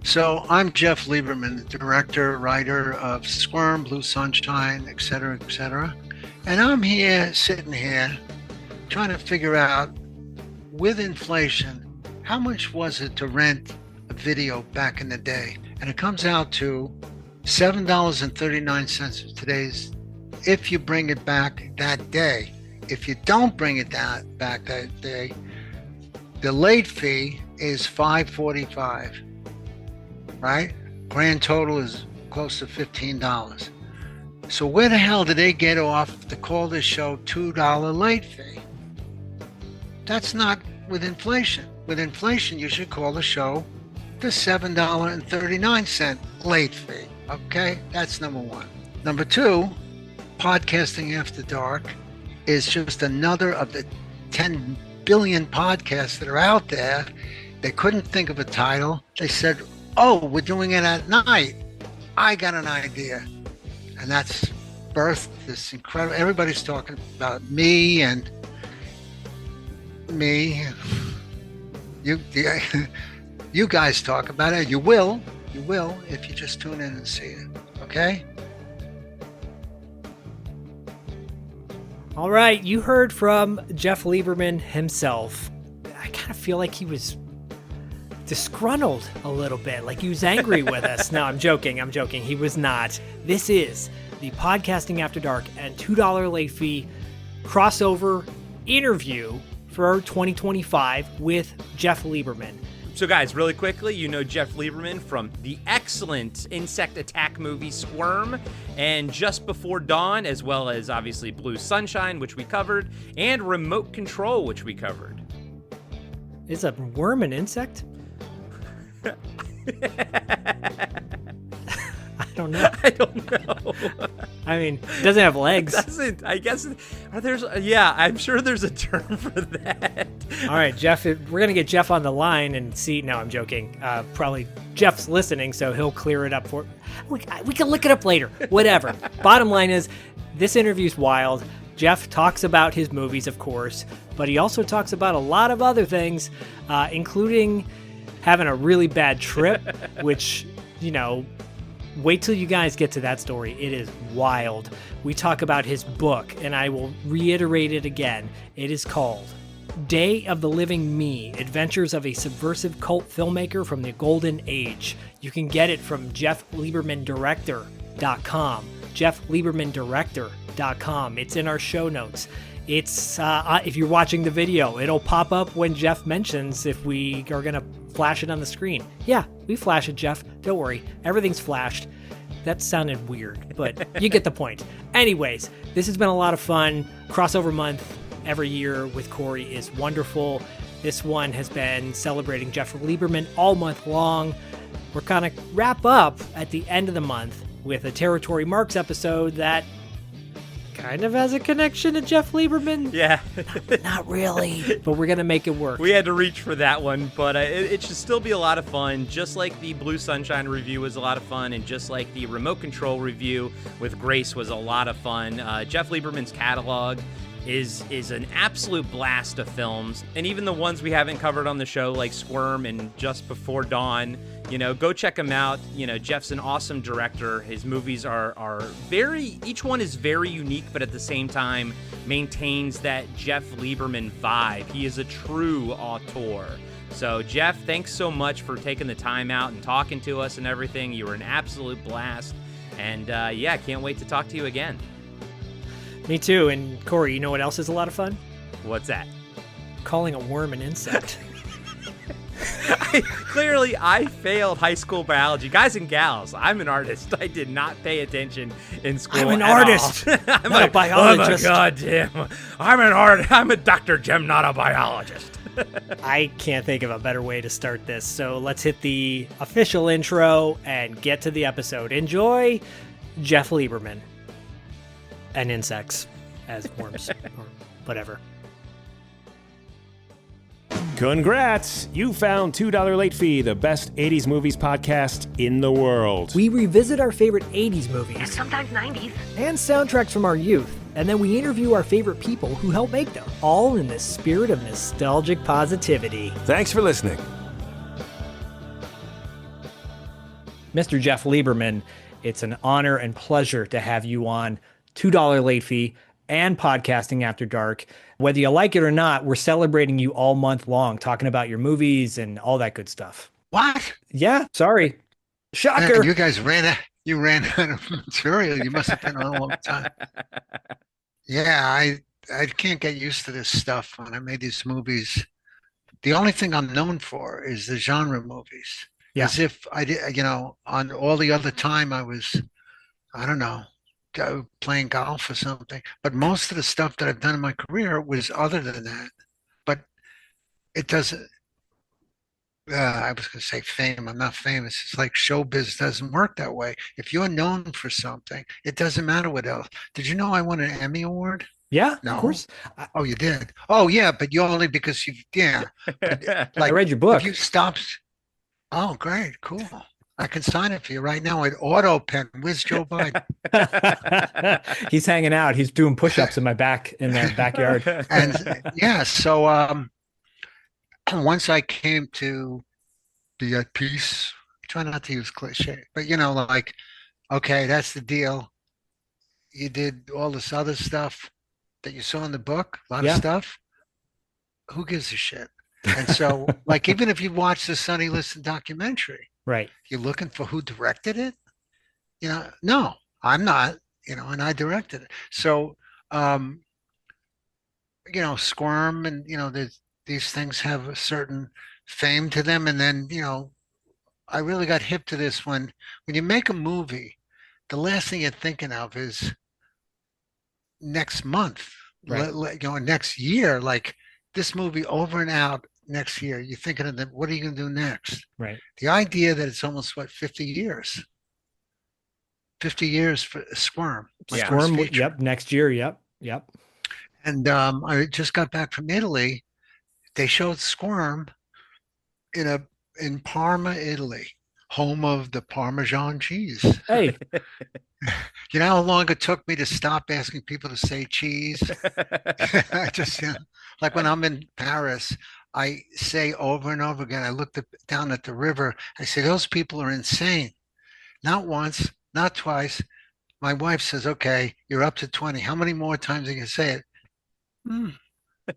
So I'm Jeff Lieberman, the director, writer of Squirm, Blue Sunshine, etc., etc. And I'm here, sitting here, trying to figure out, with inflation, how much was it to rent a video back in the day? And it comes out to $7.39 of today's, if you bring it back that day. If you don't bring it back that day, the late fee is $5.45. Right? Grand total is close to $15. So where the hell did they get off to call this show $2 late fee? That's not with inflation. With inflation, you should call the show the $7.39 late fee. Okay? That's number one. Number two, podcasting after dark is just another of the 10 billion podcasts that are out there. They couldn't think of a title. They said, oh, we're doing it at night. I got an idea. And that's birthed this incredible, everybody's talking about me and me. You guys talk about it. You will if you just tune in and see it. Okay? All right, you heard from Jeff Lieberman himself. I kind of feel like he was disgruntled a little bit, like he was angry with us. No, I'm joking. He was not. This is the Podcasting After Dark and $2 late fee crossover interview for 2025 with Jeff Lieberman. So guys, really quickly, you know Jeff Lieberman from the excellent insect attack movie Squirm and Just Before Dawn, as well as obviously Blue Sunshine, which we covered, and Remote Control, which we covered. Is a worm an insect? I don't know. I mean, it doesn't have legs. I guess I'm sure there's a term for that. All right, Jeff, we're going to get Jeff on the line and see. No, I'm joking. Probably Jeff's listening, so he'll clear it up for. We can look it up later. Whatever. Bottom line is, this interview's wild. Jeff talks about his movies, of course, but he also talks about a lot of other things, including having a really bad trip, which, wait till you guys get to that story. It is wild. We talk about his book, and I will reiterate it again. It is called Day of the Living Me, Adventures of a Subversive Cult Filmmaker from the Golden Age. You can get it from JeffLiebermanDirector.com. JeffLiebermanDirector.com. It's in our show notes. It's if you're watching the video, it'll pop up when Jeff mentions if we are going to flash it on the screen. Yeah, we flash it, Jeff. Don't worry. Everything's flashed. That sounded weird, but you get the point. Anyways, this has been a lot of fun. Crossover month every year with Corey is wonderful. This one has been celebrating Jeff Lieberman all month long. We're kind of wrap up at the end of the month with a Territory Marks episode that kind of has a connection to Jeff Lieberman. Yeah. Not really, but we're going to make it work. We had to reach for that one, but it should still be a lot of fun, just like the Blue Sunshine review was a lot of fun, and just like the Remote Control review with Grace was a lot of fun. Jeff Lieberman's catalog is an absolute blast of films, and even the ones we haven't covered on the show, like Squirm and Just Before Dawn, go check him out. Jeff's an awesome director. His movies are each one is very unique, but at the same time maintains that Jeff Lieberman vibe. He is a true auteur. So Jeff, thanks so much for taking the time out and talking to us and everything. You were an absolute blast, and can't wait to talk to you again. Me too. And Corey, you know what else is a lot of fun? What's that? Calling a worm an insect. Clearly, I failed high school biology. Guys and gals, I'm an artist. I did not pay attention in school. I'm an artist. I'm not a biologist. I'm a goddamn. I'm an artist. I'm a Dr. Jim, not a biologist. I can't think of a better way to start this. So let's hit the official intro and get to the episode. Enjoy Jeff Lieberman and insects as worms or whatever. Congrats! You found $2 Late Fee, the best 80s movies podcast in the world. We revisit our favorite 80s movies. And sometimes 90s. And soundtracks from our youth. And then we interview our favorite people who helped make them. All in the spirit of nostalgic positivity. Thanks for listening. Mr. Jeff Lieberman, it's an honor and pleasure to have you on $2 late fee and Podcasting After Dark. Whether you like it or not, we're celebrating you all month long, talking about your movies and all that good stuff. What? Yeah, sorry. Shocker. Man, you guys ran out of material. You must have been on a long time. Yeah, I can't get used to this stuff. When I made these movies, the only thing I'm known for is the genre movies. Yeah. As if I did, on all the other time I was, I don't know, playing golf or something. But most of the stuff that I've done in my career was other than that. But it doesn't. I was going to say fame. I'm not famous. It's like showbiz doesn't work that way. If you're known for something, it doesn't matter what else. Did you know I won an Emmy Award? Yeah, No. of course. Oh, you did? Oh, yeah, but you only because yeah. But, I read your book. If you stopped. Oh, great. Cool. I can sign it for you right now with auto pen. Where's Joe Biden? He's hanging out. He's doing push-ups in the backyard. And yeah, so once I came to be at peace, try not to use cliche, but like, okay, that's the deal. You did all this other stuff that you saw in the book, a lot of stuff. Who gives a shit? And so, like, even if you watch the Sonny Liston documentary, right, you're looking for who directed it. No, I'm not. And I directed it. So, Squirm, and these things have a certain fame to them. And then, I really got hip to this when you make a movie, the last thing you're thinking of is next month, right. Next year, like this movie over and out next year. You're thinking of what are you going to do next? Right. The idea that it's almost 50 years. 50 years for Squirm. Squirm, yep, next year, yep. And I just got back from Italy. They showed Squirm in Parma, Italy, home of the Parmesan cheese. Hey. You know how long it took me to stop asking people to say cheese? I just, like when I'm in Paris, I say over and over again, I looked down at the river. I say, those people are insane. Not once, not twice. My wife says, okay, you're up to 20. How many more times are you going to say it?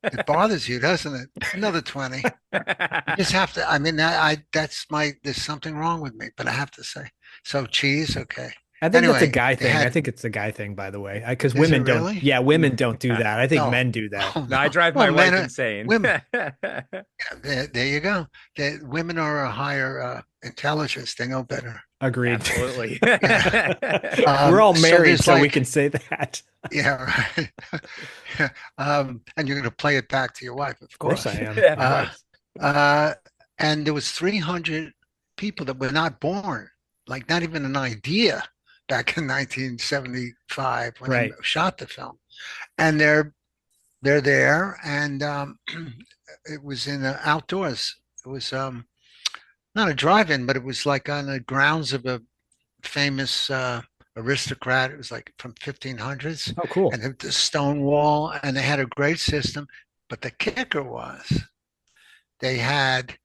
It bothers you, doesn't it? Another 20. You just have to, there's something wrong with me, but I have to say. So cheese, okay. I think that's a guy thing. I think it's a guy thing, by the way, because women don't. Really? Yeah, women don't do that. I think men do that. No, I drive my wife insane. Women. There you go. Women are a higher intelligence. They know better. Agreed. Absolutely. We're all married, so we can say that. Yeah, right. And you're going to play it back to your wife, of course. Of course I am. And there was 300 people that were not born, like not even an idea, back in 1975 when they shot the film. And they're there, and it was in the outdoors. It was not a drive-in, but it was like on the grounds of a famous aristocrat. It was like from 1500s. Oh, cool. And the stone wall, and they had a great system. But the kicker was the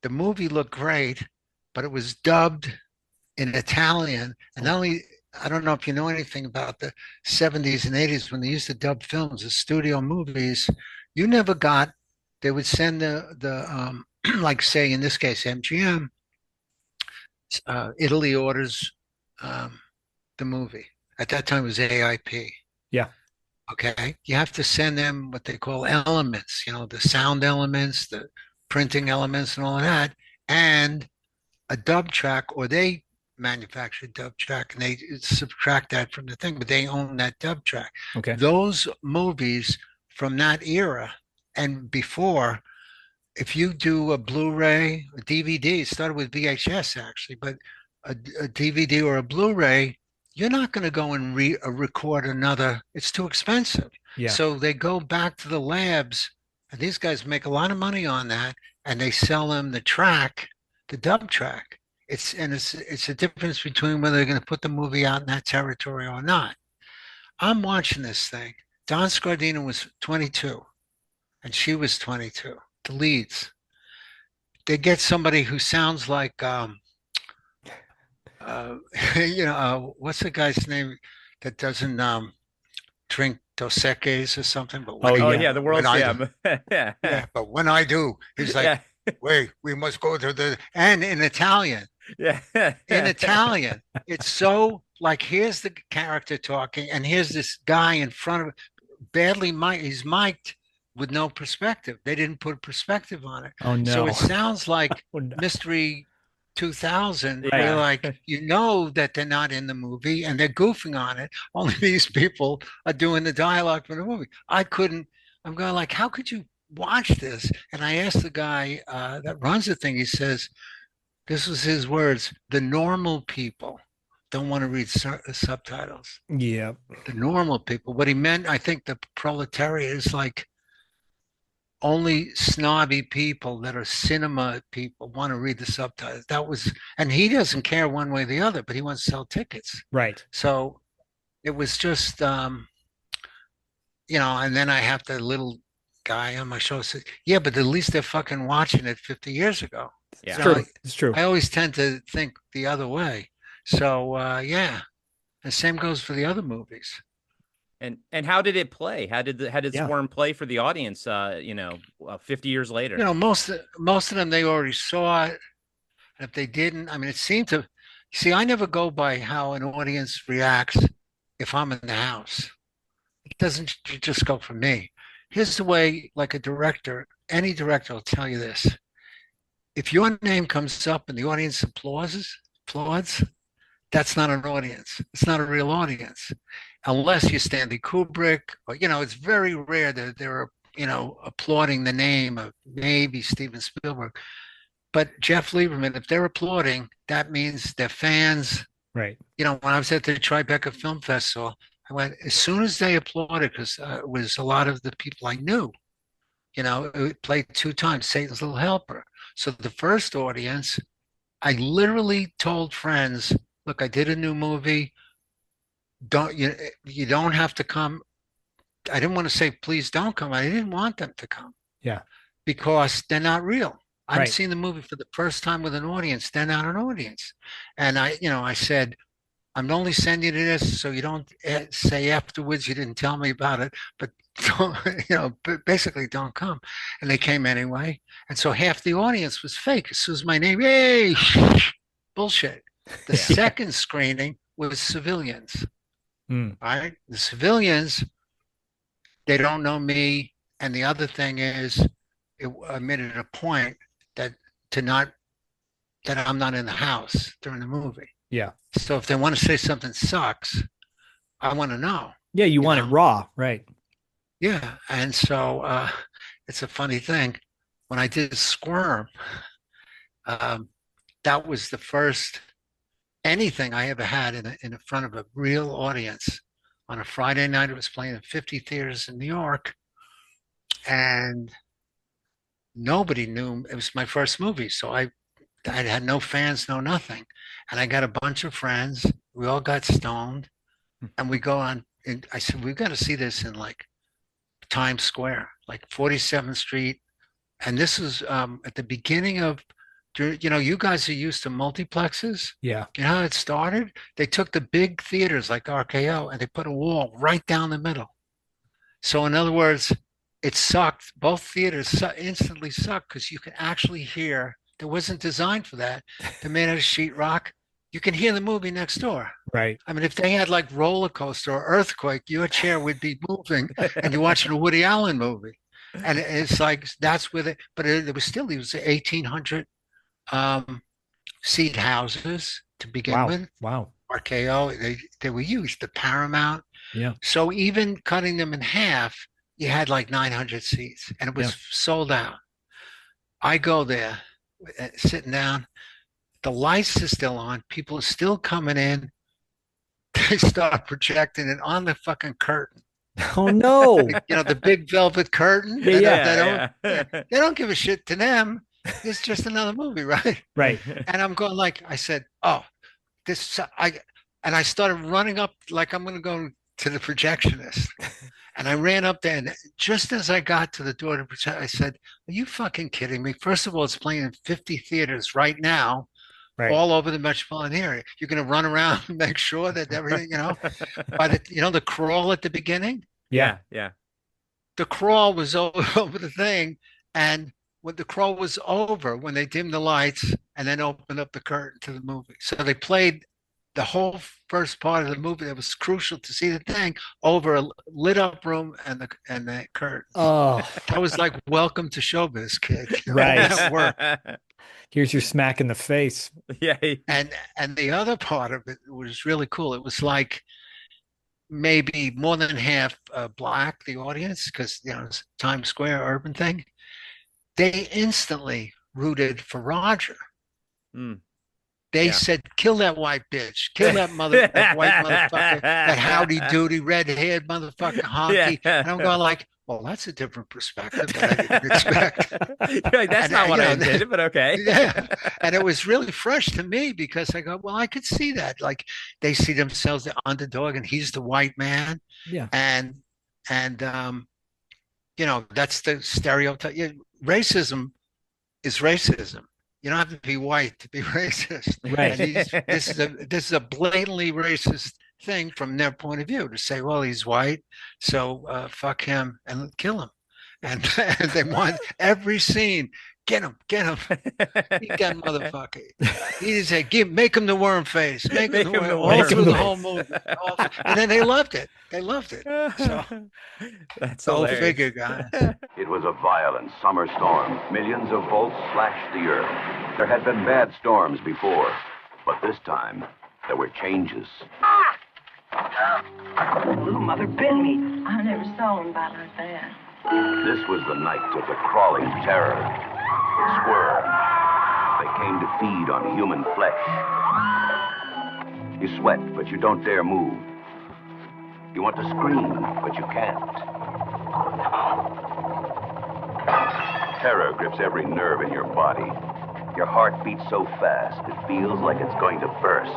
movie looked great, but it was dubbed in Italian. And not only, I don't know if you know anything about the 70s and 80s when they used to dub films as studio movies, you never got, they would send the like say in this case, MGM, Italy orders the movie. At that time it was AIP. Yeah. Okay. You have to send them what they call elements, the sound elements, the printing elements and all of that, and a dub track, or they manufacture dub track and they subtract that from the thing, but they own that dub track. Okay. Those movies from that era and before, if you do a Blu-ray, a DVD, it started with VHS actually, but a DVD or a Blu-ray, you're not going to go and record another. It's too expensive. Yeah. So they go back to the labs, and these guys make a lot of money on that, and they sell them the track, the dub track. It's a difference between whether they're going to put the movie out in that territory or not. I'm watching this thing. Don Scardino was 22, and she was 22. The leads. They get somebody who sounds like what's the guy's name that doesn't drink Dos Equis or something? But Oh, Oh yeah. yeah, the when world's I yeah. Yeah. yeah, but when I do, he's like, Yeah. wait, we must go to the and Yeah. in Italian, it's so like here's the character talking, and here's this guy in front of badly mic. He's mic'd with no perspective. They didn't put perspective on it, Oh so no. it sounds like Oh, no. Mystery 2000, where Yeah. like you know that they're not in the movie and they're goofing on it. Only these people are doing the dialogue for the movie. I couldn't. I'm going like, how could you watch this? And I asked the guy that runs the thing. He says, this was his words. The normal people don't want to read subtitles. Yeah. The normal people. What he meant, I think, the proletariat is like only snobby people that are cinema people want to read the subtitles. That was, and he doesn't care one way or the other, but he wants to sell tickets. Right. So it was just, and then I have the little guy on my show say, yeah, but at least they're fucking watching it 50 years ago. Yeah. It's true. It's true. I always tend to think the other way. So yeah, the same goes for the other movies. And how did it play? How did Yeah. Swarm play for the audience? 50 years later. Most of them they already saw it, and if they didn't, I mean, it seemed to. See, I never go by how an audience reacts if I'm in the house. It doesn't just go for me. Here's the way, like a director, any director will tell you this. If your name comes up and the audience applauds, that's not an audience. It's not a real audience, unless you're Stanley Kubrick, or it's very rare that they're applauding the name of maybe Steven Spielberg. But Jeff Lieberman, if they're applauding, that means they're fans. Right. When I was at the Tribeca Film Festival, I went as soon as they applauded because it was a lot of the people I knew. It played 2 times, Satan's Little Helper. So the first audience, I literally told friends, look, I did a new movie. You don't have to come. I didn't want to say, please don't come. I didn't want them to come. Yeah. Because they're not real. I'm Right. seeing the movie for the first time with an audience. They're not an audience. And I said, I'm only sending you this so you don't say afterwards you didn't tell me about it, but don't, basically don't come. And they came anyway. And so half the audience was fake. As soon as my name, hey, bullshit. The second screening was civilians. Mm. Right? The civilians, they don't know me. And the other thing is, I made it a point that I'm not in the house during the movie. Yeah. So if they want to say something sucks, I want to know. Yeah. You want it raw. Right. Yeah. And so it's a funny thing. When I did Squirm, that was the first anything I ever had in front of a real audience. On a Friday night, it was playing in 50 theaters in New York. And nobody knew it was my first movie. So I had no fans, no nothing. And I got a bunch of friends. We all got stoned. And we go on. And I said, we've got to see this in like Times Square, like 47th Street. And this is at the beginning of, you guys are used to multiplexes. Yeah. You know how it started? They took the big theaters like RKO and they put a wall right down the middle. So in other words, it sucked. Both theaters instantly sucked because you could actually hear. It wasn't designed for that. They're made out of sheetrock. You can hear the movie next door. Right. I mean, if they had like Roller Coaster or Earthquake, your chair would be moving and you're watching a Woody Allen movie. And it's like, that's with it. But it was 1,800 seat houses to begin with. Wow. RKO, they were used, the Paramount. Yeah. So even cutting them in half, you had like 900 seats and it was sold out. I go there, sitting down, the lights are still on, people are still coming in. They start projecting it on the fucking curtain. Oh no. The big velvet curtain. Yeah, They don't give a shit to them. It's just another movie, right? Right. And I'm going like, I said, oh, and I started running up like I'm going to go to the projectionist. And I ran up there, and just as I got to the door to project, I said, are you fucking kidding me? First of all, it's playing in 50 theaters right now. Right. all over the metropolitan area. You're going to run around and make sure that everything, by the crawl at the beginning, Yeah. Yeah. the crawl was over the thing. And when the crawl was over, when they dimmed the lights and then opened up the curtain to the movie. So they played the whole first part of the movie that was crucial to see the thing over a lit up room and the curtains. Oh, That was like welcome to showbiz, kid. Right. That worked. here's your smack in the face. Yeah. And the other part of it was really cool. It was like maybe more than half black, the audience, because it's Times Square urban thing. They instantly rooted for Roger. Mm. They Yeah. said, "Kill that white bitch, kill that white motherfucker, that howdy doody red-haired motherfucker, honky." Yeah. And I'm going like, "Well, that's a different perspective that I didn't expect." You're like, that's And, not what I you know, intended, but okay. Yeah, and it was really fresh to me because I go, "Well, I could see that. Like they see themselves the underdog, and he's the white man, Yeah. and that's the stereotype. Yeah, racism is racism. You don't have to be white to be racist. Right. And this is a blatantly racist thing from their point of view to say, well, he's white, so fuck him and kill him. And they want every scene, get him, eat that motherfucker. He said, make him the worm face, make him the worm, all through the whole movie. And then they loved it. They loved it. So That's go hilarious. figure, guys. It was a violent summer storm. Millions of volts slashed the earth. There had been bad storms before, but this time there were changes. Little mother bit me. I never saw him bite like that. This was the night of the crawling terror. Squirrel. They came to feed on human flesh. You sweat, but you don't dare move. You want to scream, but you can't. Terror grips every nerve in your body. Your heart beats so fast, it feels like it's going to burst.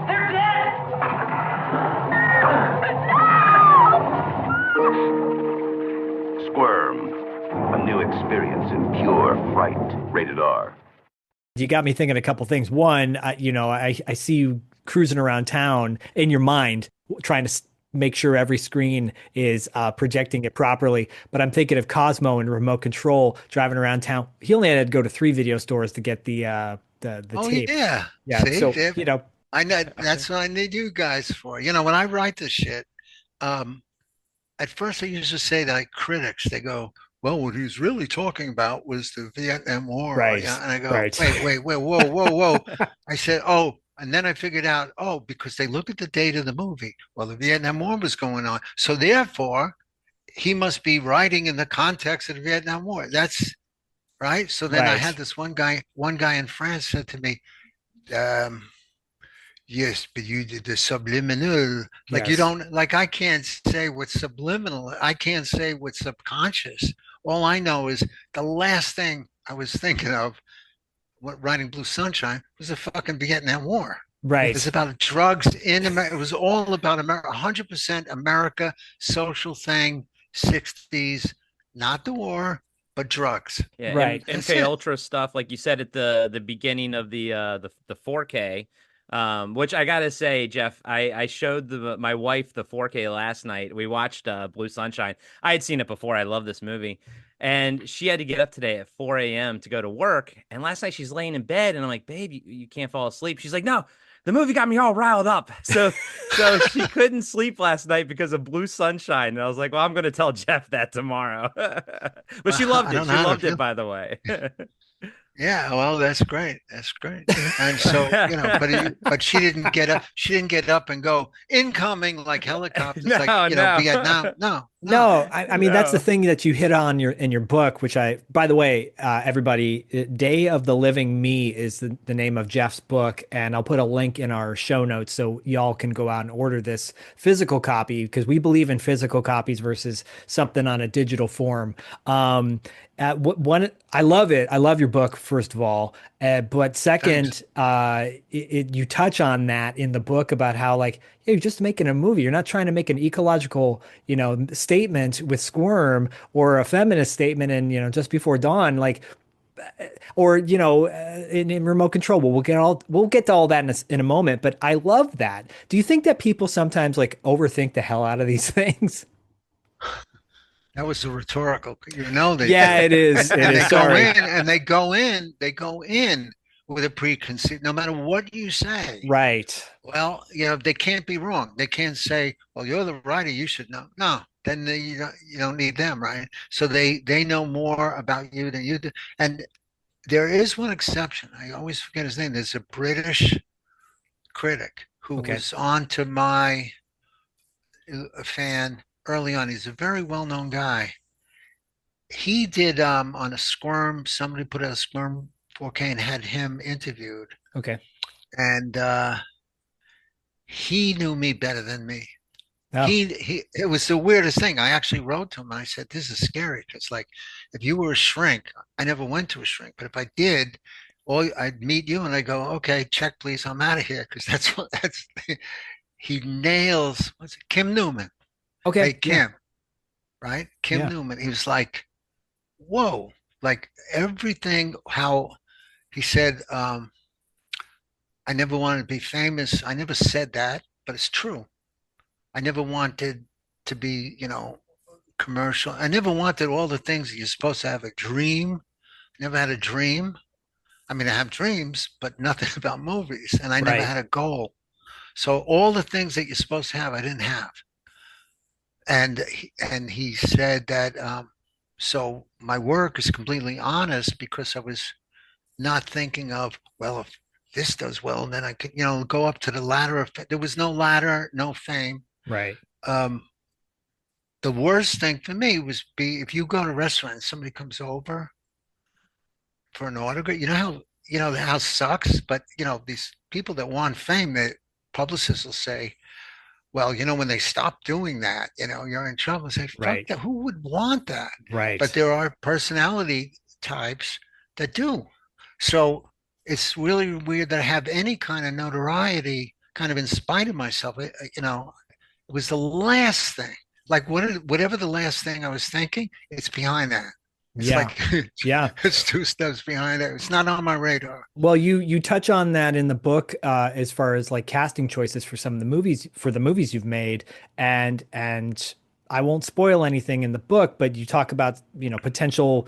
They're dead! Squirm. A new experience in pure fright. Rated R. You got me thinking a couple things. One, I see you cruising around town in your mind, trying to make sure every screen is projecting it properly. But I'm thinking of Cosmo and Remote Control driving around town. He only had to go to 3 video stores to get the tape. Yeah. Yeah. See, So, Dave? I know that's what I need you guys for. When I write this shit, at first I used to say that critics, they go, well, what he's really talking about was the Vietnam War. Right. And I go, Right. wait, whoa. I said, and then I figured out, because they look at the date of the movie. Well, the Vietnam War was going on. So therefore, he must be writing in the context of the Vietnam War. That's right. So then I Right. had this one guy in France said to me, yes, but you did the subliminal. Like you Yes. don't like I can't say what's subliminal. I can't say what's subconscious. All I know is the last thing I was thinking of writing Blue Sunshine was the fucking Vietnam War. Right. It was about drugs in America. It was all about America, 100% America, social thing, 60s, not the war, but drugs. Yeah, Right. That's MK it. Ultra stuff, like you said at the beginning of the 4K, which I gotta say, Jeff, I showed my wife the 4K last night. We watched Blue Sunshine. I had seen it before. I love this movie, and she had to get up today at 4 a.m. to go to work. And last night she's laying in bed, and I'm like, "Babe, you can't fall asleep." She's like, "No, the movie got me all riled up." So she couldn't sleep last night because of Blue Sunshine. And I was like, "Well, I'm going to tell Jeff that tomorrow." But she loved I it. don't She know how to loved it, feel. by the way. Yeah, well, that's great. That's great. And so, but she didn't get up. She didn't get up and go incoming like helicopters, No, like no. Vietnam. No. No, I mean that's the No. thing that you hit on in your book, which by the way, everybody, Day of the Living Me is the name of Jeff's book, and I'll put a link in our show notes so y'all can go out and order this physical copy because we believe in physical copies versus something on a digital form. I love it. I love your book, first of all, but second, you touch on that in the book about how hey, you're just making a movie. You're not trying to make an ecological, statement with Squirm or a feminist statement and Just Before Dawn. Like or in remote control. Well, we'll get to all that in a moment. But I love that. Do you think that people sometimes like overthink the hell out of these things? That was a rhetorical, they do. Yeah, it is. It And is. they go Sorry. in and they go in with a preconceived, no matter what you say. Right. Well, they can't be wrong. They can't say, well, you're the writer, you should know. No, then you don't need them, right? So they know more about you than you do. And there is one exception. I always forget his name. There's a British critic who Okay. was on to my fan early on. He's a very well-known guy. He did on a Squirm, somebody put out a Squirm 4K and had him interviewed. Okay. And he knew me better than me. Oh, It was the weirdest thing. I actually wrote to him and I said, this is scary. It's like if you were a shrink, I never went to a shrink, but if I did, I'd meet you and I go, okay, check please, I'm out of here. Because that's he nails, what's it, Kim Newman. okay. Hey, Kim, right? Kim Yeah. Newman. He was like, whoa, like everything, how he said, I never wanted to be famous. I never said that, but it's true. I never wanted to be, commercial. I never wanted all the things that you're supposed to have a dream. Never had a dream. I mean, I have dreams, but nothing about movies. And I never Right. had a goal. So all the things that you're supposed to have, I didn't have. And he said that so my work is completely honest because I was not thinking of, well, if this does well, then I could, go up to the ladder of, there was no ladder, no fame. Right. Um, the worst thing for me was if you go to a restaurant and somebody comes over for an autograph, the house sucks, but these people that want fame, the publicists will say, well, when they stop doing that, you're in trouble. Say, fuck Right. that. Who would want that? Right. But there are personality types that do. So it's really weird that I have any kind of notoriety, kind of in spite of myself. It was the last thing. Like whatever the last thing I was thinking, it's behind that. It's Yeah. like Yeah. it's two steps behind it. It's not on my radar. Well, you touch on that in the book as far as like casting choices for some of the movies you've made, and I won't spoil anything in the book, but you talk about potential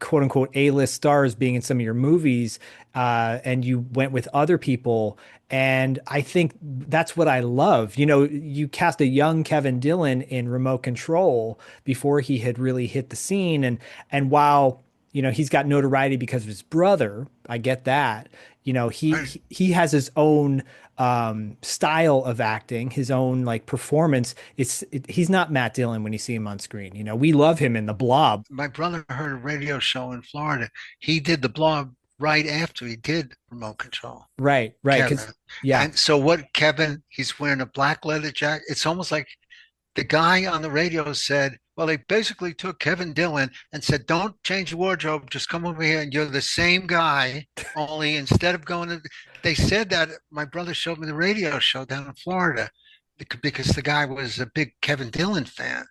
quote unquote A-list stars being in some of your movies, and you went with other people, and I think that's what I love. You cast a young Kevin Dillon in Remote Control before he had really hit the scene, and while he's got notoriety because of his brother. I get that. He Right. he has his own style of acting, his own like performance. He's not Matt Dillon when you see him on screen. We love him in The Blob. My brother heard a radio show in Florida. He did the blog right after he did Remote Control. Right, right. Kevin. Because yeah, And so what Kevin, he's wearing a black leather jacket. It's almost like the guy on the radio said, well, they basically took Kevin Dillon and said, don't change your wardrobe, just come over here and you're the same guy, only instead of going to, they said that, my brother showed me the radio show down in Florida because the guy was a big Kevin Dillon fan.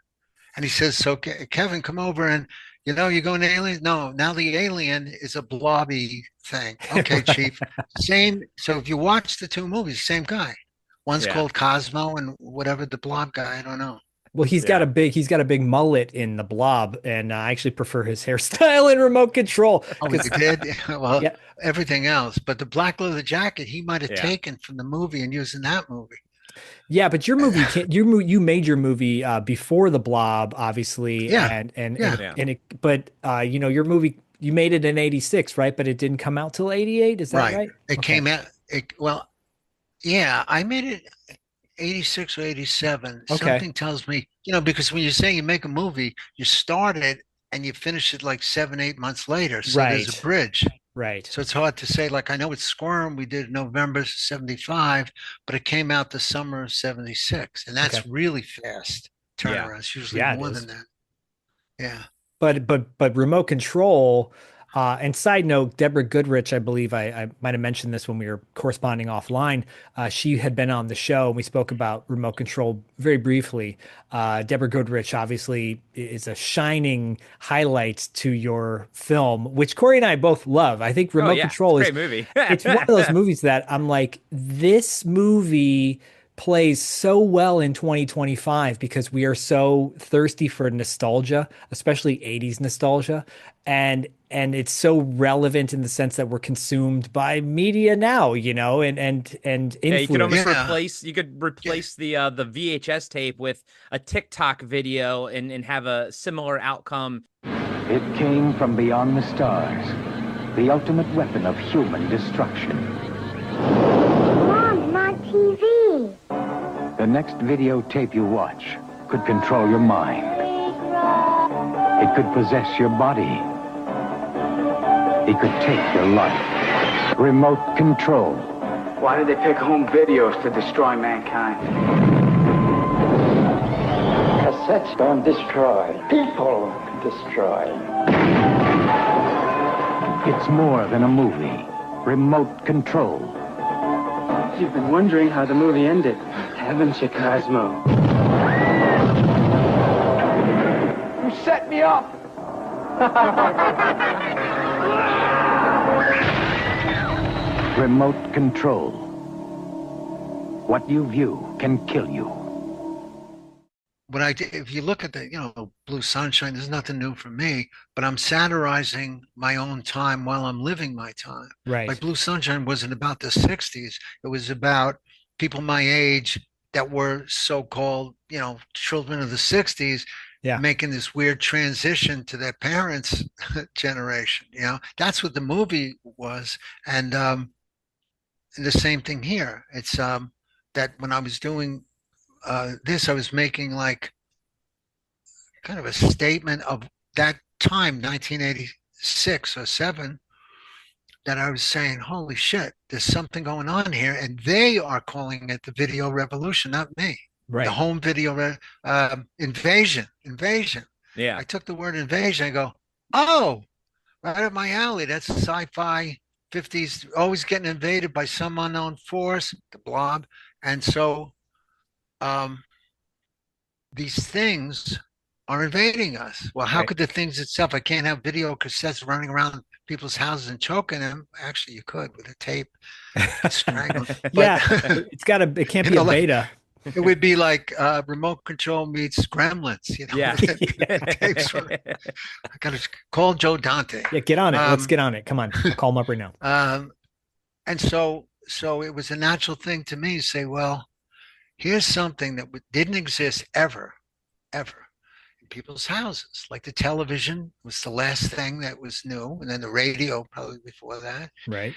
And he says, so Kevin, come over and, you're going to aliens? No, now the alien is a blobby thing. Okay, Chief. Same. So if you watch the two movies, same guy. One's Yeah. called Cosmo and whatever the blob guy, I don't know. well, he's got a big mullet in The Blob, and I actually prefer his hairstyle in Remote Control. Oh, he did? Well, Yeah. everything else. But the black leather jacket he might have Yeah. taken from the movie and used in that movie. Yeah, but your movie, you made your movie before The Blob, obviously, Yeah. and Yeah. but your movie, you made it in '86, right? But it didn't come out till '88. Is that right? It Okay. came out, well, yeah, I made it 86 or 87. Okay. Something tells me, because when you say you make a movie, you start it and you finish it like 7, 8 months later. So there's Right. a bridge. Right. So it's hard to say, like, I know it's Squirm, we did November 75, but it came out the summer of 76. And that's Okay. really fast turnaround. It's usually Yeah, it more is. than that. Yeah. But Remote Control, And side note, Deborah Goodrich, I believe I might have mentioned this when we were corresponding offline. She had been on the show and we spoke about remote control very briefly. Deborah Goodrich obviously is a shining highlight to your film, which Corey and I both love. I think Remote Control it's is a great movie. it's one of those movies that I'm like, this movie plays so well in 2025 because we are so thirsty for nostalgia, especially 80s nostalgia. And it's so relevant in the sense that we're consumed by media now, and Yeah, you could influence. almost replace the VHS tape with a TikTok video and have a similar outcome. It came from beyond the stars, the ultimate weapon of human destruction. Mom, I'm on TV. The next videotape you watch could control your mind. It could possess your body. It could take your life. Remote control. Why did they pick home videos to destroy mankind? Cassettes don't destroy. People destroy. It's more than a movie. Remote control. You've been wondering how the movie ended, haven't you, Cosmo? You set me up! Remote control. What you view can kill you. What I did, if you look at the, Blue Sunshine, there's nothing new for me, but I'm satirizing my own time while I'm living my time. Right. Like Blue Sunshine wasn't about the 60s. It was about people my age that were so-called, children of the 60s, making this weird transition to their parents' generation. That's what the movie was. And the same thing here. It's that when I was doing this, I was making like kind of a statement of that time, 1986 or 7, that I was saying, holy shit, there's something going on here. And they are calling it the video revolution, not me. Right. The home video invasion. Yeah. I took the word invasion. I go, oh, right up my alley. That's sci-fi 50s, always getting invaded by some unknown force, the blob. And so these things are invading us. Well, how could the things itself? I can't have video cassettes running around people's houses and choking them. Actually, you could with a tape, strangle. It can't be a beta. It would be like remote control meets Gremlins. I got to call Joe Dante. Yeah, get on it. Let's get on it. Come on, I'll call him up right now. And so it was a natural thing to me to say, well, here's something that didn't exist ever in people's houses. Like the television was the last thing that was new, and then the radio probably before that. Right.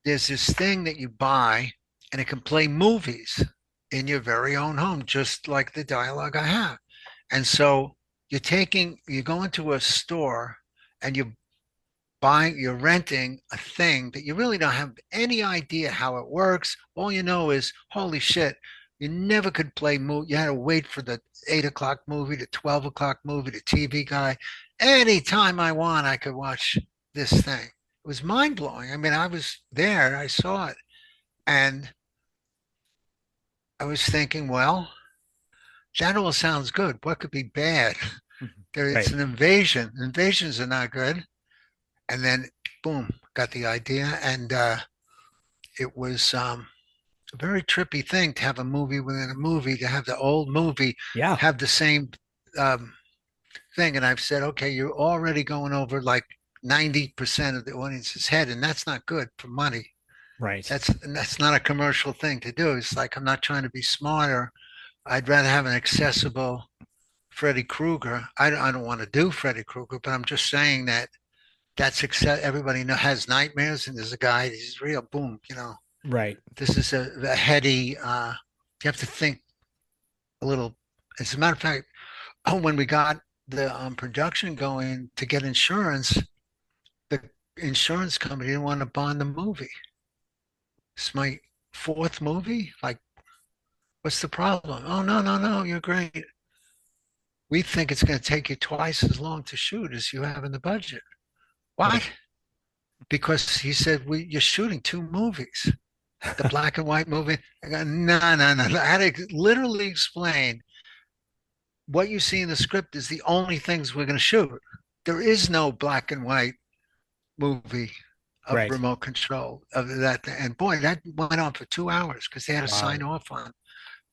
There's this thing that you buy, and it can play movies in your very own home, just like the dialogue I have. And so you go into a store and you're renting a thing that you really don't have any idea how it works. All you know is, holy shit, you never could play movie. You had to wait for the 8 o'clock movie, the 12 o'clock movie, the TV guy. Anytime I want, I could watch this thing. It was mind blowing. I mean, I was there, I saw it. And I was thinking, well, that all sounds good. What could be bad? It's an invasion. Invasions are not good. And then, boom, got the idea. And it was a very trippy thing to have a movie within a movie, to have the old movie have the same thing. And I've said, okay, you're already going over like 90% of the audience's head, and that's not good for money. Right. That's not a commercial thing to do. It's like, I'm not trying to be smarter. I'd rather have an accessible Freddy Krueger. I don't want to do Freddy Krueger, but I'm just saying that's everybody has nightmares, and there's a guy, he's real, boom, Right. This is a heady, you have to think a little. As a matter of fact, when we got the production going to get insurance, the insurance company didn't want to bond the movie. It's my 4th movie. Like, what's the problem? Oh, no, you're great. We think it's going to take you twice as long to shoot as you have in the budget. What? because he said, you're shooting two movies, the black and white movie. I go, no, no, no. I had to literally explain what you see in the script is the only things we're going to shoot. There is no black and white movie of Right. remote control of that. And boy, that went on for 2 hours because they had to sign off on a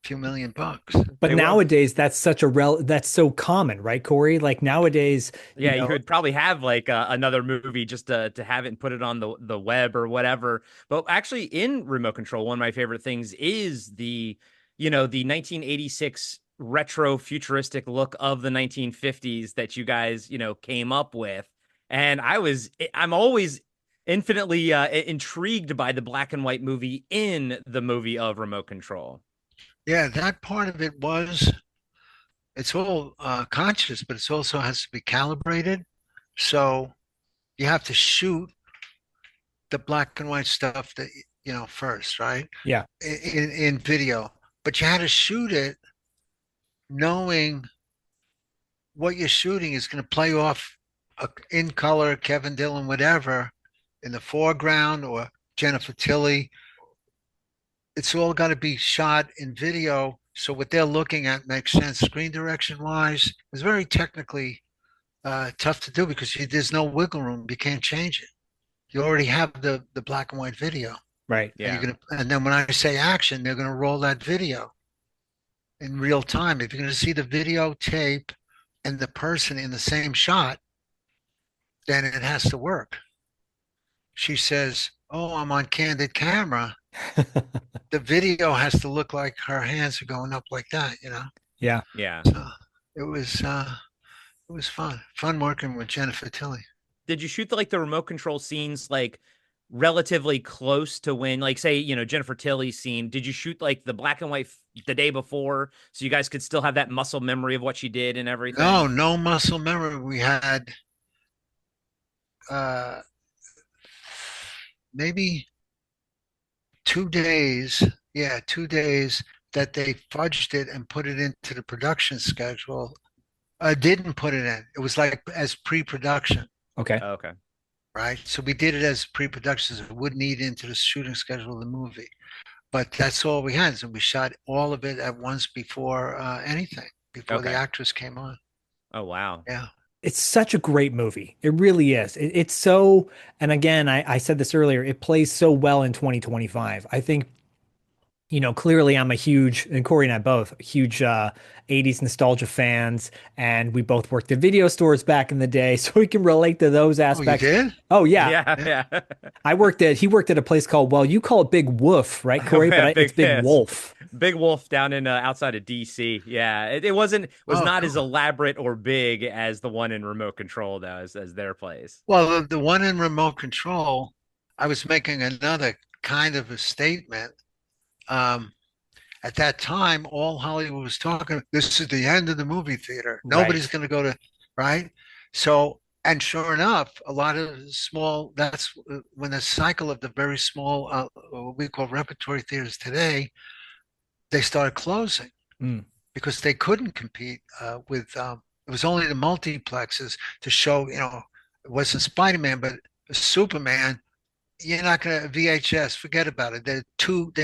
few $1,000,000. But nowadays, that's such that's so common, right, Corey? Like nowadays, Yeah, you could probably have like another movie just to have it and put it on the web or whatever. But actually, in remote control, one of my favorite things is the 1986 retro futuristic look of the 1950s that you guys came up with. And I'm always infinitely intrigued by the black and white movie in the movie of remote control. Yeah, that part of it it's all conscious, but it also has to be calibrated. So you have to shoot the black and white stuff that, first, right? Yeah. In video, but you had to shoot it knowing what you're shooting is going to play off in color, Kevin Dillon, whatever, in the foreground or Jennifer Tilly. It's all got to be shot in video. So what they're looking at makes sense screen direction wise. It's very technically tough to do because there's no wiggle room. You can't change it. You already have the black and white video. Right. Yeah. And then when I say action, they're going to roll that video in real time. If you're going to see the videotape and the person in the same shot, then it has to work. She says, "Oh, I'm on candid camera." The video has to look like her hands are going up like that, Yeah. Yeah. So it was fun working with Jennifer Tilly. Did you shoot the remote control scenes like relatively close to when, like, say, Jennifer Tilly's scene? Did you shoot like the black and white the day before so you guys could still have that muscle memory of what she did and everything? No muscle memory. We had maybe 2 days. Yeah, 2 days that they fudged it and put it into the production schedule. Didn't put it in. It was like as pre-production. Okay. Okay. Right. So we did it as pre-production. So it wouldn't eat into the shooting schedule of the movie. But that's all we had. So we shot all of it at once before anything, before the actress came on. Oh, wow. Yeah. It's such a great movie. It really is. It's so, and again, I said this earlier, it plays so well in 2025. I think, clearly I'm a huge, and Corey and I both, huge 80s nostalgia fans, and we both worked at video stores back in the day, so we can relate to those aspects. Oh, you did? Oh, yeah. Yeah. He worked at a place called, well, you call it Big Wolf, right, Corey? But it's Big Wolf. Big Wolf down in outside of DC. Yeah, it was not as elaborate or big as the one in remote control though, as their place. Well, the one in remote control, I was making another kind of a statement. At that time, all Hollywood was talking, this is the end of the movie theater. Nobody's going to go to, right? So, and sure enough, a lot of that's when the cycle of the very small, what we call repertory theaters today, they started closing because they couldn't compete with, it was only the multiplexes to show, it wasn't Spider-Man, but Superman. You're not going to VHS, forget about it. They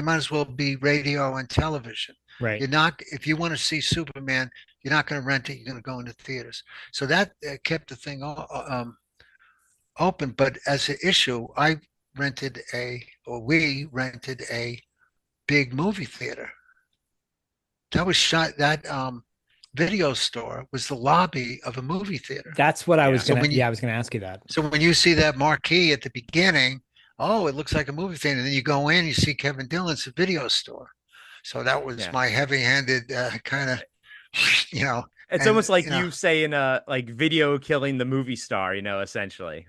might as well be radio and television. Right. If you want to see Superman, you're not going to rent it. You're going to go into theaters. So that kept the thing open. But as an issue, we rented a big movie theater. That was shot, that video store was the lobby of a movie theater. That's what I was going to, I was going to ask you that. So when you see that marquee at the beginning, oh, it looks like a movie theater. And then you go in, you see Kevin Dillon's a video store. So that was my heavy-handed kind of, It's almost like you saying, like video killing the movie star, essentially.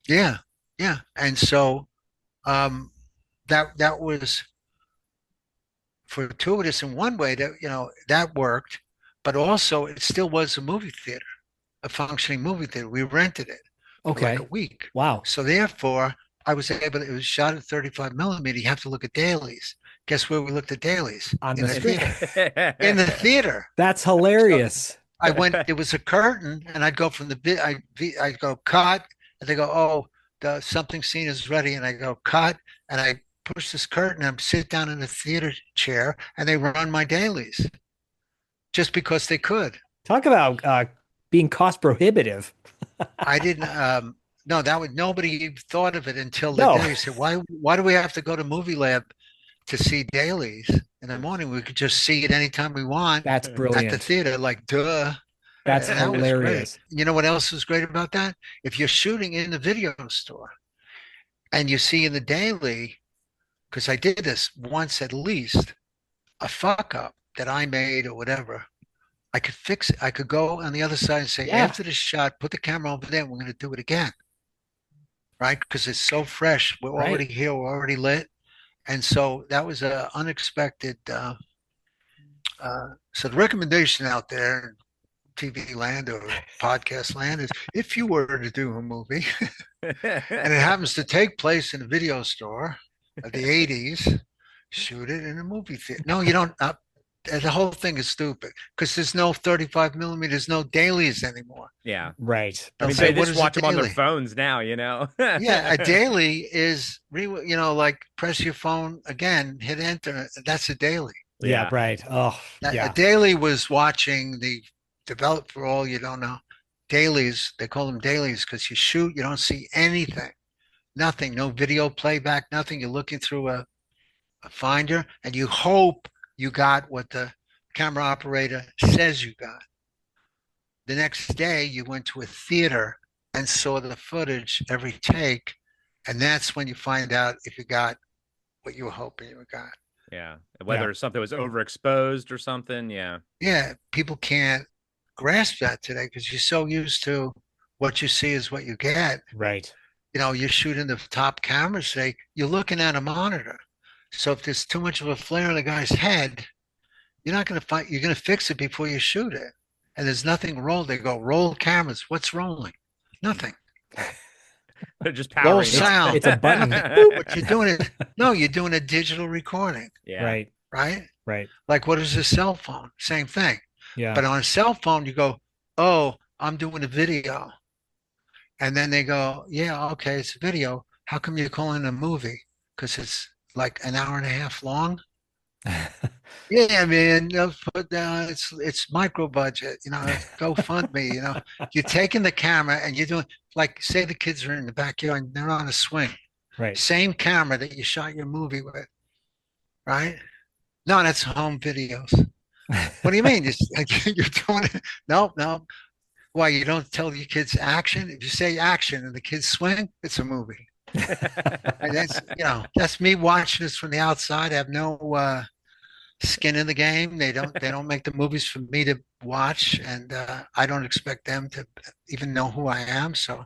Yeah, yeah. And so that was fortuitous in one way that, that worked, but also it still was a movie theater, a functioning movie theater. We rented it for like a week. Wow. So therefore, it was shot at 35 millimeter. You have to look at dailies. Guess where we looked at dailies? On the theater. In the theater. That's hilarious. So there was a curtain, and I'd go from I'd go cut, and they go, oh, something scene is ready, and I go cut, and I push this curtain, and sit down in a theater chair, and they run my dailies just because they could. Talk about being cost prohibitive. I didn't. No, that was nobody thought of it until the No. day. Said, why do we have to go to Movie Lab to see dailies in the morning? We could just see it anytime we want That's at the brilliant. theater. Like, duh. That's And that was hilarious. great. You know what else is great about that? If you're shooting in the video store and you see in the daily, because I did this once at least, a fuck up that I made or whatever, I could fix it. I could go on the other side and say, Yeah. after the shot, put the camera over there, and we're going to do it again. Right? Because it's so fresh. We're Right. already here, we're already lit. And so that was an unexpected. So the recommendation out there, TV land or podcast land, is if you were to do a movie and it happens to take place in a video store of the 80s, shoot it in a movie theater. No, you don't. The whole thing is stupid because there's no 35 millimeters, no dailies anymore. Yeah. Right. I mean, They'll say, they "What just is a watch them on their daily?" phones now, you know? Yeah, a daily is, like press your phone again, hit enter. That's a daily. Yeah, right. Oh, A yeah. daily was watching the develop for all you don't know. Dailies, they call them dailies because you shoot, you don't see anything, nothing, no video playback, nothing. You're looking through a finder and you hope you got what the camera operator says you got. The next day, you went to a theater and saw the footage every take, and that's when you find out if you got what you were hoping you got. Yeah. Whether something was overexposed or something. Yeah. Yeah, people can't grasp that today because you're so used to what you see is what you get. Right. You're shooting the top cameras today, you're looking at a monitor. So if there's too much of a flare in the guy's head, you're not going to find, you're going to fix it before you shoot it. And there's nothing rolled. They go, roll cameras. What's rolling? Nothing. They're just Roll powering. sound. It's a button. What you're doing is, no, you're doing a digital recording, Yeah. Right. right? Right. Like what is a cell phone? Same thing. Yeah. But on a cell phone, you go, oh, I'm doing a video. And then they go, yeah, okay, it's a video. How come you're calling it a movie? Because it's like an hour and a half long. Yeah, man, put down, it's micro budget, GoFundMe, you're taking the camera and you're doing, like, say the kids are in the backyard and they're on a swing. Right. Same camera that you shot your movie with, right? No, that's home videos. What do you mean? You're doing it? No. Why, you don't tell your kids action? If you say action and the kids swing, it's a movie. And that's me watching this from the outside. I have no skin in the game. They don't make the movies for me to watch, and I don't expect them to even know who I am. So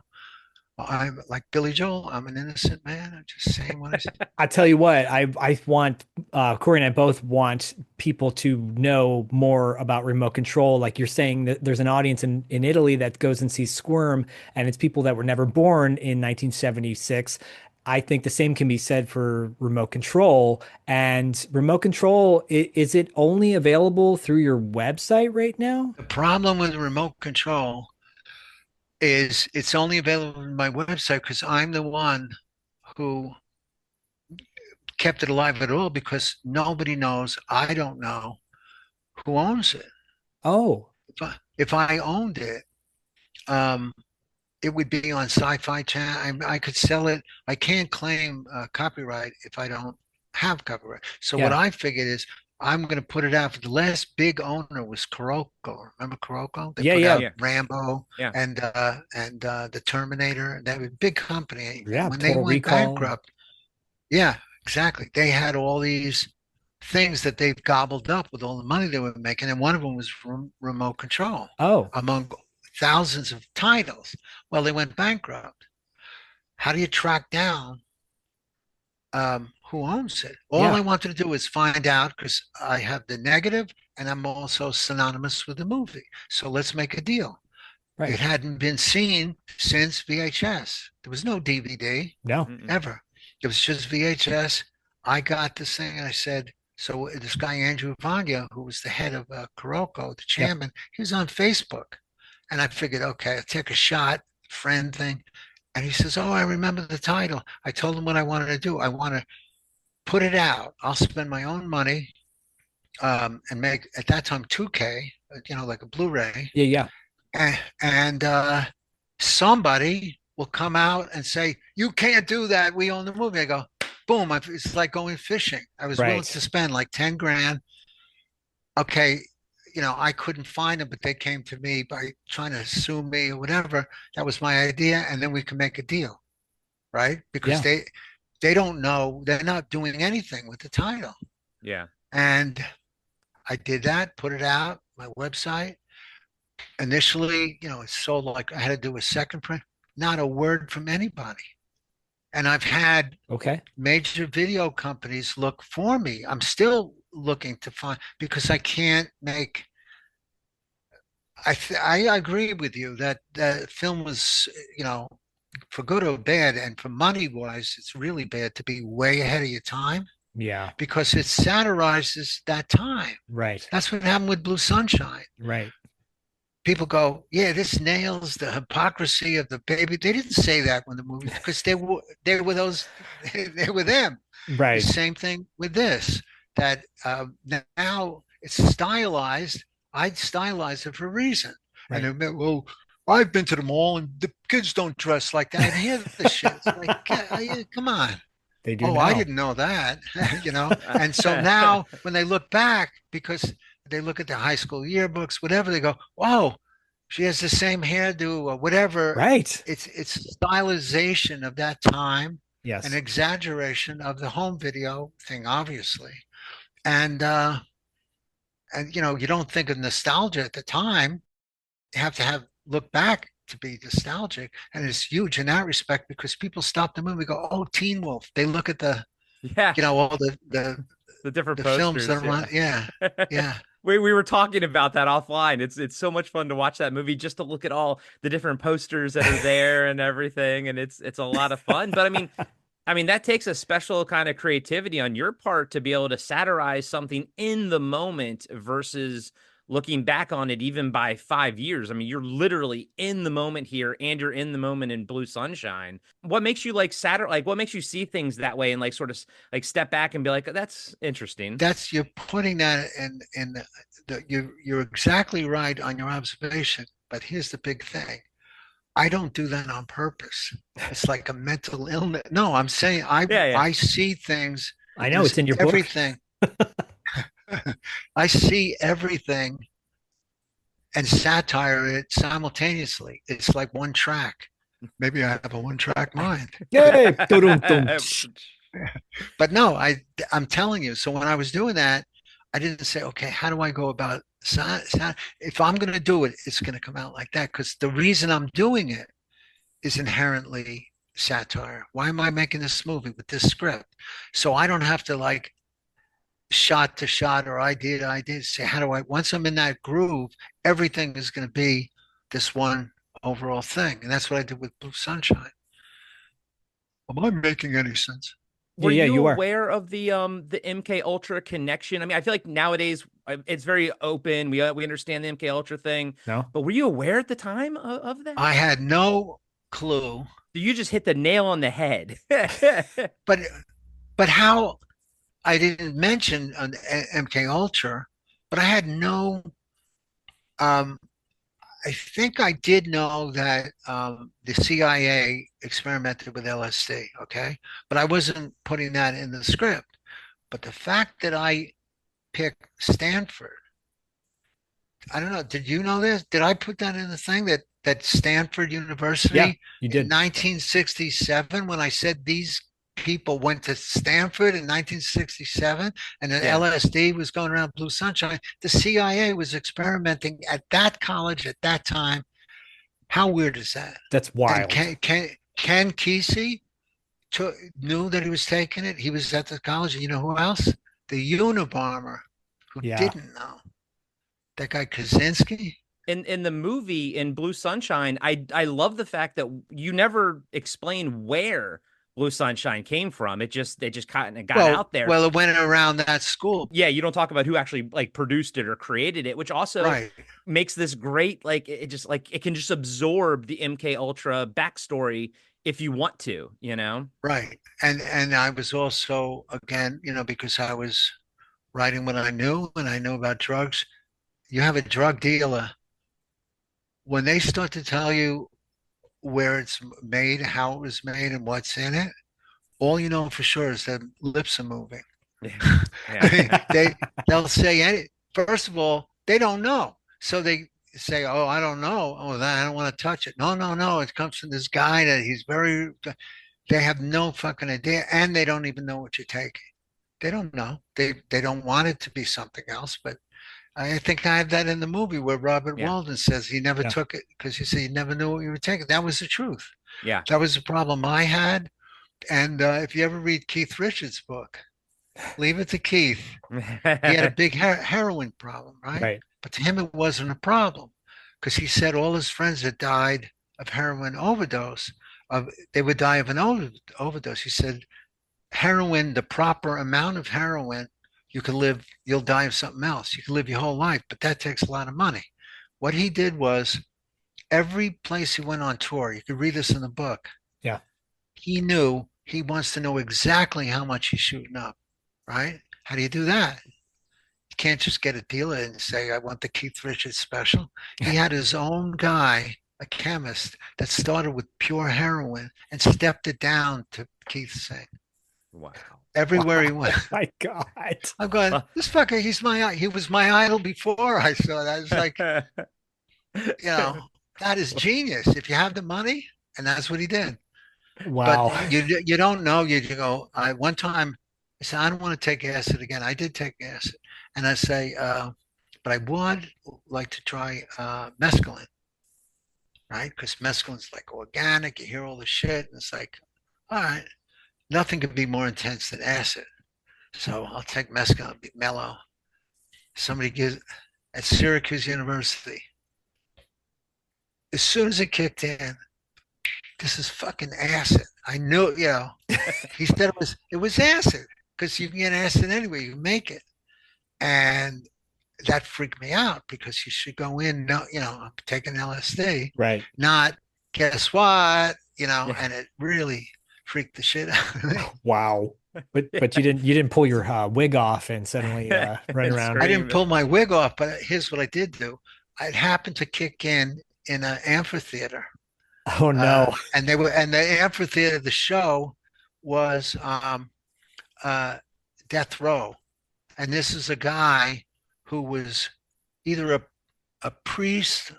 I'm like Billy Joel. I'm an innocent man. I'm just saying what I say. I tell you what, I want Corey and I both want people to know more about remote control. Like you're saying that there's an audience in Italy that goes and sees Squirm, and it's people that were never born in 1976. I think the same can be said for remote control. And remote control, is it only available through your website right now? The problem with the remote control is it's only available on my website because I'm the one who kept it alive at all, because nobody knows, I don't know who owns it. Oh. If I owned it, it would be on Sci-Fi Channel. I could sell it. I can't claim copyright if I don't have copyright. So what I figured is I'm going to put it out. The last big owner was Kuroko. Remember Kuroko? They put out Rambo and the Terminator. That was a big company. Yeah, when Total they went Recall. bankrupt. Yeah, exactly. They had all these things that they've gobbled up with all the money they were making, and one of them was remote control. Oh, among thousands of titles. Well, they went bankrupt. How do you track down who owns it? All I wanted to do is find out, because I have the negative and I'm also synonymous with the movie. So let's make a deal. Right. It hadn't been seen since VHS. There was no DVD. No. Ever. It was just VHS. I got this thing and I said, so this guy, Andrew Vanya, who was the head of Kuroko, the chairman, he was on Facebook. And I figured, okay, I'll take a shot, friend thing. And he says, "Oh, I remember the title." I told him what I wanted to do. I want to put it out. I'll spend my own money and make at that time 2K, like a Blu-ray, Yeah, yeah. and somebody will come out and say, "You can't do that. We own the movie." I go, boom. It's like going fishing. I was willing Right. to spend like 10 grand. Okay, I couldn't find them, but they came to me by trying to sue me or whatever. That was my idea, and then we can make a deal, right? Because Yeah. they don't know, they're not doing anything with the title. Yeah. And I did that, put it out, my website. Initially, it sold like I had to do a second print, not a word from anybody. And I've had Okay. major video companies look for me. I'm still looking to find because I can't make. I agree with you that the film was, for good or bad, and for money wise, it's really bad to be way ahead of your time Yeah. because it satirizes that time. Right. That's what happened with Blue Sunshine. Right. People go, yeah, this nails the hypocrisy of the baby. They didn't say that when the movie because they were those they were them. Right. The same thing with this. That now it's stylized. I'd stylize it for a reason. Right. And they well, I've been to the mall and the kids don't dress like that. I hear this shit. It's like, come on. They do. Oh, now. I didn't know that. And so now when they look back, because they look at the high school yearbooks, whatever, they go, "Oh, she has the same hairdo or whatever." Right. It's stylization of that time, Yes. an exaggeration of the home video thing, obviously, and you don't think of nostalgia at the time. You have to look back to be nostalgic, and it's huge in that respect because people stop the movie, go, "Oh, Teen Wolf." They look at the all the different the posters, films that are on. Yeah. We were talking about that offline. It's so much fun to watch that movie just to look at all the different posters that are there and everything, and it's a lot of fun. But I mean that takes a special kind of creativity on your part to be able to satirize something in the moment versus looking back on it even by 5 years. I mean, you're literally in the moment here, and you're in the moment in Blue Sunshine. What makes you like what makes you see things that way and like sort of like step back and be like, that's interesting? You're putting that in you're exactly right on your observation. But here's the big thing. I don't do that on purpose. It's like a mental illness. No, I'm saying I see things. I know it's in your everything. I see everything and satire it simultaneously. It's like one track. Maybe I have a one-track mind. But no, I'm telling you. So when I was doing that, I didn't say, okay, how do I go about sound? If I'm going to do it, it's going to come out like that because the reason I'm doing it is inherently satire. Why am I making this movie with this script? So I don't have to like shot to shot or idea to idea. Say, how do I? Once I'm in that groove, everything is going to be this one overall thing, and that's what I did with Blue Sunshine. Am I making any sense? Were you aware of the MK Ultra connection? I mean, I feel like nowadays it's very open. We understand the MK Ultra thing. No, but were you aware at the time of that? I had no clue. You just hit the nail on the head. but how? I didn't mention MK Ultra, but I had no. I think I did know that the CIA experimented with LSD. Okay, but I wasn't putting that in the script. But the fact that I picked Stanford, I don't know. Did you know this? Did I put that in the thing that Stanford University? Yeah, you did. In 1967, when I said these people went to Stanford in 1967 and then LSD was going around Blue Sunshine, the CIA was experimenting at that college at that time. How weird is that? That's wild. And Ken Kesey knew that he was taking it. He was at the college. You know who else? The Unabomber, who didn't know. That guy Kaczynski. In the movie in Blue Sunshine, I love the fact that you never explain where Blue Sunshine came from. They just kind of got Well, out there. well, it went around that school. Yeah, you don't talk about who actually like produced it or created it, which also Right. makes this great. Like it just like it can just absorb the MK Ultra backstory if you want to, you know? Right. And I was also, again, because I was writing what I knew and I knew about drugs. You have a drug dealer. When they start to tell you where it's made, how it was made, and what's in it, all you know for sure is that lips are moving. I mean, they'll say any. First of all, they don't know, so they say, "Oh, I don't know. Oh, I don't want to touch it." No, no, no. It comes from this guy that he's very. They have no fucking idea, and they don't even know what you're taking. They don't know. They don't want it to be something else, but I think I have that in the movie where Robert Walden says he never took it because he said he never knew what you were taking. That was the truth. Yeah. That was the problem I had. And if you ever read Keith Richards' book, Leave It to Keith, he had a big heroin problem, right? But to him, it wasn't a problem because he said all his friends that died of heroin overdose, they would die of an overdose. He said, heroin, the proper amount of heroin, you'll die of something else. You can live your whole life, but that takes a lot of money. What he did was every place he went on tour, you could read this in the book. Yeah. He wants to know exactly how much he's shooting up, right? How do you do that? You can't just get a dealer and say, I want the Keith Richards special. He had his own guy, a chemist, that started with pure heroin and stepped it down to Keith's thing. Wow. Everywhere he went. My God. I'm going, this fucker, he was my idol before I saw that. It's like, that is genius. If you have the money, and that's what he did. Wow. But you don't know. You go, one time, I said, I don't want to take acid again. I did take acid. And I say, but I would like to try mescaline, right? Because mescaline's like organic. You hear all the shit. And it's like, all right, nothing could be more intense than acid. So I'll take mescaline, be mellow. Somebody gives, at Syracuse University, as soon as it kicked in, this is fucking acid. I knew, he said it was acid because you can get acid anyway, you can make it. And that freaked me out because you should go in, I'm taking LSD. Right. Not, guess what? And it really freaked the shit out of me. Wow. But you didn't pull your wig off and suddenly run around. I didn't pull my wig off, but here's what I did do. I happened to kick in an amphitheater. Oh no! And the amphitheater, the show was Death Row, and this is a guy who was either a priest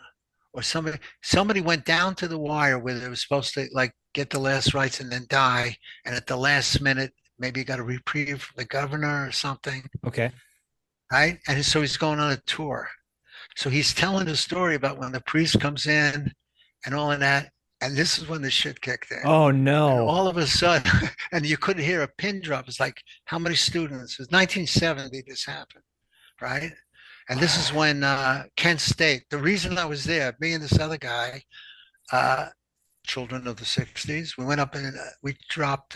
or somebody. Somebody went down to the wire where they were supposed to like get the last rites and then die, and at the last minute, maybe he got a reprieve from the governor or something. Okay. Right, and so he's going on a tour. So he's telling a story about when the priest comes in and all of that. And this is when the shit kicked in. Oh, no. And all of a sudden, and you couldn't hear a pin drop. It's like, how many students? It was 1970 this happened, right? And this is when Kent State, the reason I was there, me and this other guy, children of the 60s, we went up and we dropped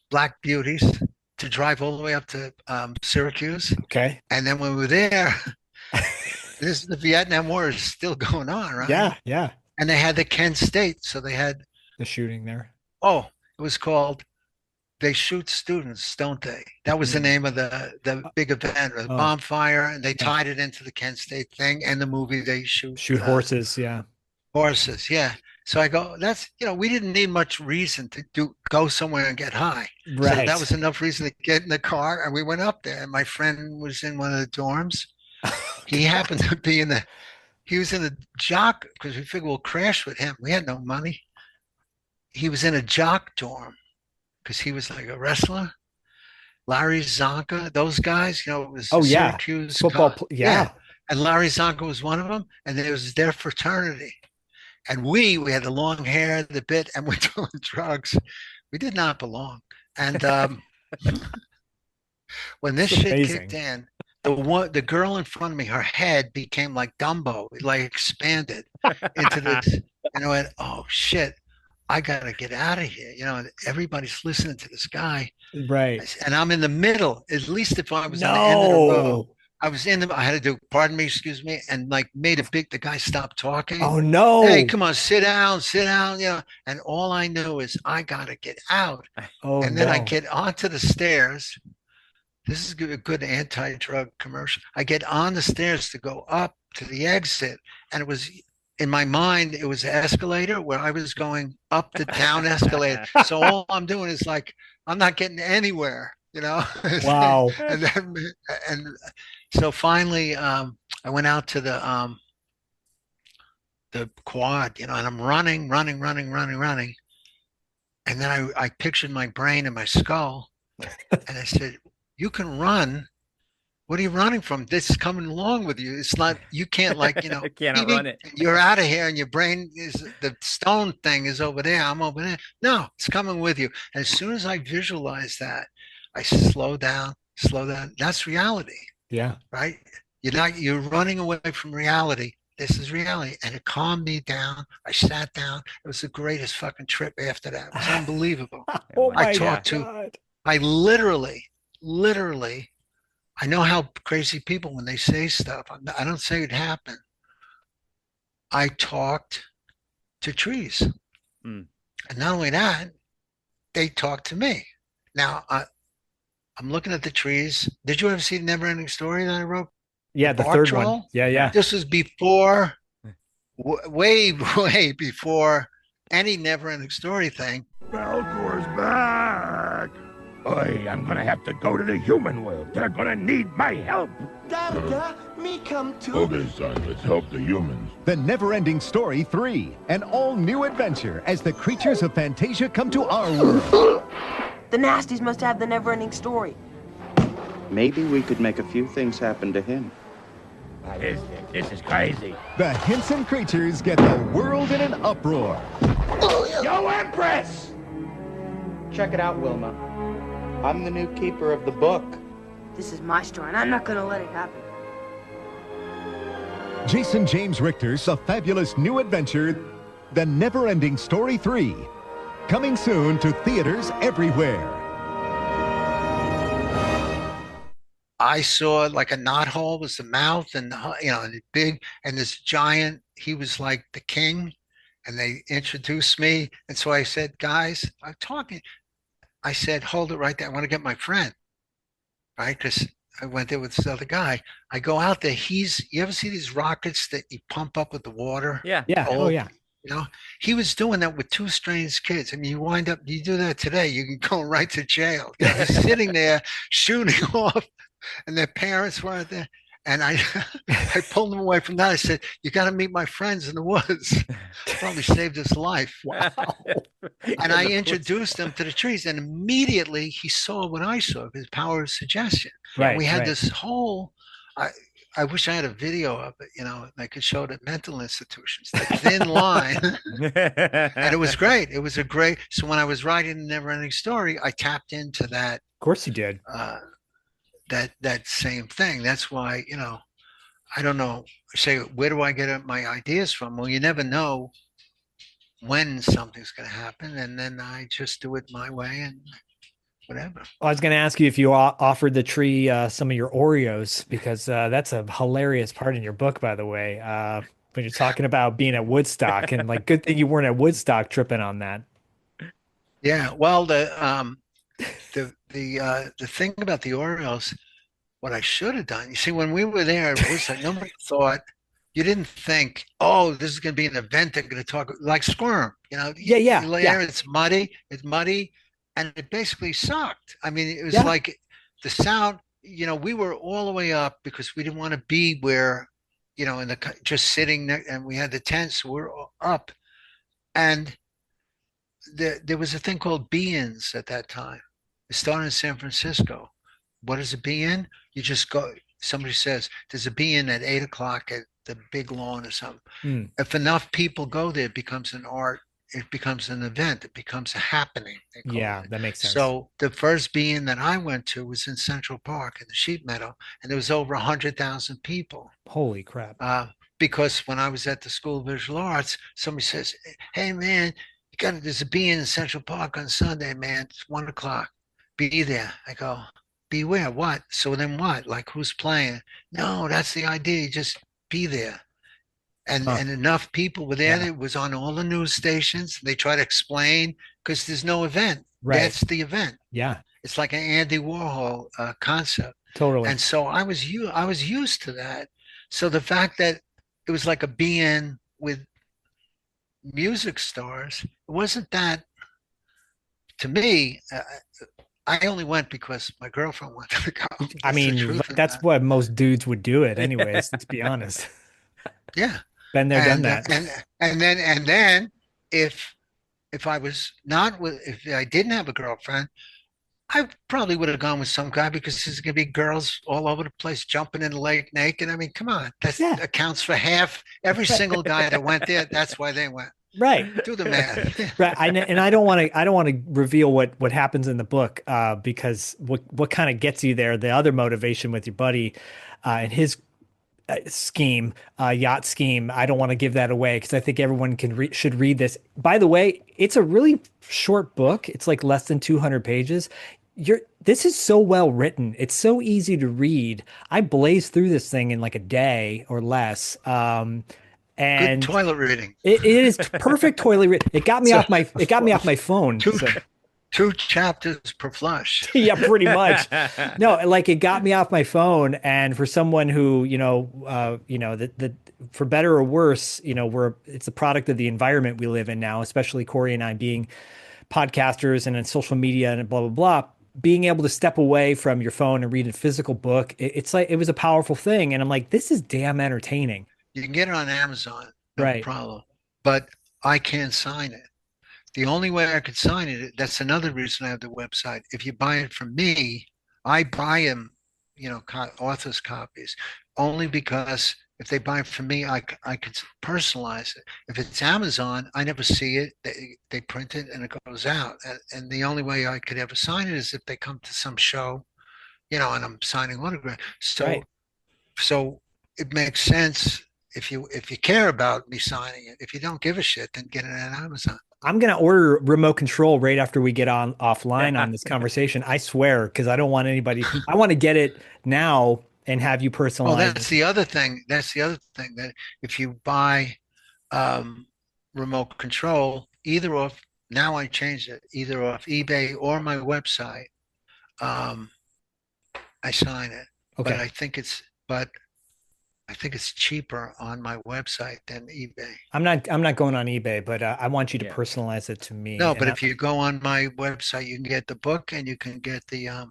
Black Beauties to drive all the way up to Syracuse. Okay. And then when we were there, the Vietnam War is still going on, right? Yeah, yeah. And they had the Kent State, so they had the shooting there. Oh, it was called They Shoot Students, Don't They? That was the name of the big event, the bonfire, and they tied it into the Kent State thing and the movie They Shoot Horses, yeah. Horses, yeah. So I go, that's, we didn't need much reason to go somewhere and get high. Right. So that was enough reason to get in the car, and we went up there. And my friend was in one of the dorms. He happened to be he was in a jock, because we figured we'll crash with him. We had no money. He was in a jock dorm because he was like a wrestler. Larry Zonka, those guys, it was Syracuse football. Yeah. And Larry Zonka was one of them, and it was their fraternity. And we had the long hair, the bit, and we're doing drugs. We did not belong. And when this shit kicked in, the girl in front of me, her head became like Dumbo. It like expanded into this, and I went, oh shit. I gotta get out of here. You know, and everybody's listening to this guy, Right. and I'm in the middle. At least if I was on the end of the row, No. I was in the. I had to do, pardon me, excuse me, and like made a big. The guy stopped talking. Oh Hey, no. come on, sit down, sit down. You know, and all I knew is I gotta get out. Oh And then I no. get onto the stairs. This is a good anti-drug commercial. I get on the stairs to go up to the exit, and it was in my mind, it was an escalator where I was going up the down escalator. So all I'm doing is like I'm not getting anywhere, you know. Wow. and then, and so finally, I went out to the quad, you know, and I'm running, and then I pictured my brain and my skull, and I said, "You can run. What are you running from? This is coming along with you. It's not, you can't like, you know, Can't outrun it. you're out of here and your brain is, the stone thing is over there. I'm over there. No, it's coming with you." And as soon as I visualize that, I slow down, slow down. That's reality, Yeah. right? You're running away from reality. This is reality. And it calmed me down. I sat down. It was the greatest fucking trip after that. It was unbelievable. Oh I my talked to, God. I literally, I know how crazy people when they say stuff. I don't say it happened. I talked to trees, Mm. and not only that, they talked to me. Now I'm looking at the trees. Did you ever see the Never Ending Story that I wrote? Yeah, the Bark third Troll? one. Yeah, yeah. This was before, way, way before any Never Ending Story thing. Falcor's back! I'm gonna have to go to the human world. They're gonna need my help. Me come too. Okay, son, let's help the humans. The Never-Ending Story 3, an all-new adventure as the creatures of Fantasia come to our world. The Nasties must have the never-ending story. Maybe we could make a few things happen to him. This is crazy. The Henson creatures get the world in an uproar. Yo, Empress! Check it out, Wilma. I'm the new keeper of the book. This is my story, and I'm not gonna let it happen. Jason James Richter's A Fabulous New Adventure, The Never-Ending Story 3. Coming soon to theaters everywhere. I saw like a knothole was the mouth, and you know, and big, and this giant. He was like the king, and they introduced me. And so I said, "Guys, I'm talking." I said, "Hold it right there. I want to get my friend." Right? Because I went there with this other guy. I go out there. You ever see these rockets that you pump up with the water? Yeah. Yeah. Oh yeah. You know, he was doing that with two strange kids. I mean, you do that today, you can go right to jail. You know, he's sitting there shooting off, and their parents weren't there. And I pulled them away from that. I said, "You got to meet my friends in the woods." Probably saved his life. Wow. And I introduced him to the trees, and immediately he saw what I saw, his power of suggestion. Right. We had right. this whole, I wish I had a video of it, you know, I could show it at mental institutions, the thin line. And it was great. It was so when I was writing the Never Ending Story, I tapped into that. Of course you did. That same thing. That's why, you know, I don't know, say, where do I get my ideas from? Well, you never know when something's going to happen. And then I just do it my way and whatever. I was going to ask you if you offered the tree some of your Oreos, because that's a hilarious part in your book, by the way, when you're talking about being at Woodstock, and like, good thing you weren't at Woodstock tripping on that. Yeah. Well, the thing about the Orioles, what I should have done, you see, when we were there, it was like nobody thought, you didn't think, oh, this is going to be an event they're going to talk like Squirm, you know? Yeah. It's muddy, and it basically sucked. I mean, it was like the sound, you know, we were all the way up because we didn't want to be where, you know, just sitting there, and we had the tents, so we're up. And there was a thing called be-ins at that time. It started in San Francisco. What is a be-in? You just go, somebody says, there's a be-in at 8 o'clock at the big lawn or something. If enough people go there, it becomes an art, it becomes an event, it becomes a happening. Yeah, that makes sense. So the first be-in that I went to was in Central Park in the Sheep Meadow, and there was over 100,000 people. Holy crap. Because when I was at the School of Visual Arts, somebody says, "Hey man, there's a bee in Central Park on Sunday, man. It's 1 o'clock. Be there. I go, be where? What? So then what? Like, who's playing? No, that's the idea. You just be there. And enough people were there. Yeah. It was on all the news stations. They try to explain because there's no event. Right. That's the event. Yeah. It's like an Andy Warhol concept. Totally. And so I was used to that. So the fact that it was like a be-in with music stars, it wasn't that, to me. I only went because my girlfriend wanted to go. I mean, that's what most dudes would do it anyways, let's be honest. Yeah. Been there, done that. And then if I was not with, if I didn't have a girlfriend, I probably would have gone with some guy because there's going to be girls all over the place jumping in the lake naked. I mean, come on, that accounts for half. Every single guy that went there, that's why they went. Right. Do the math. Right. And I don't want to reveal what happens in the book because what kind of gets you there, the other motivation with your buddy and his scheme, yacht scheme. I don't want to give that away because I think everyone should read this. By the way, it's a really short book. It's like less than 200 pages. This is so well written. It's so easy to read. I blazed through this thing in like a day or less. And good toilet reading. It is perfect toilet reading. It got me off my phone. Two chapters per flush. Yeah, pretty much. No, like it got me off my phone. And for someone who, that for better or worse, it's a product of the environment we live in now, especially Corey and I being podcasters and in social media and blah, blah, blah. Being able to step away from your phone and read a physical book, it's like, it was a powerful thing. And I'm like, this is damn entertaining. You can get it on Amazon, no right? Problem. But I can't sign it. The only way I could sign it, that's another reason I have the website. If you buy it from me, I buy them, author's copies, only because if they buy it from me, I could personalize it. If it's Amazon, I never see it. They print it and it goes out. And the only way I could ever sign it is if they come to some show, and I'm signing autograph. So it makes sense. If you care about me signing it, if you don't give a shit, then get it on Amazon. I'm going to order remote control right after we get offline on this conversation. I swear, because I don't want anybody, I want to get it now and have you personalize. Oh, that's the other thing. That if you buy remote control, now I changed it, either off eBay or my website, I sign it. Okay. But I think it's cheaper on my website than eBay. I'm not going on eBay, but I want you to personalize it to me. No, but if you go on my website, you can get the book and you can get the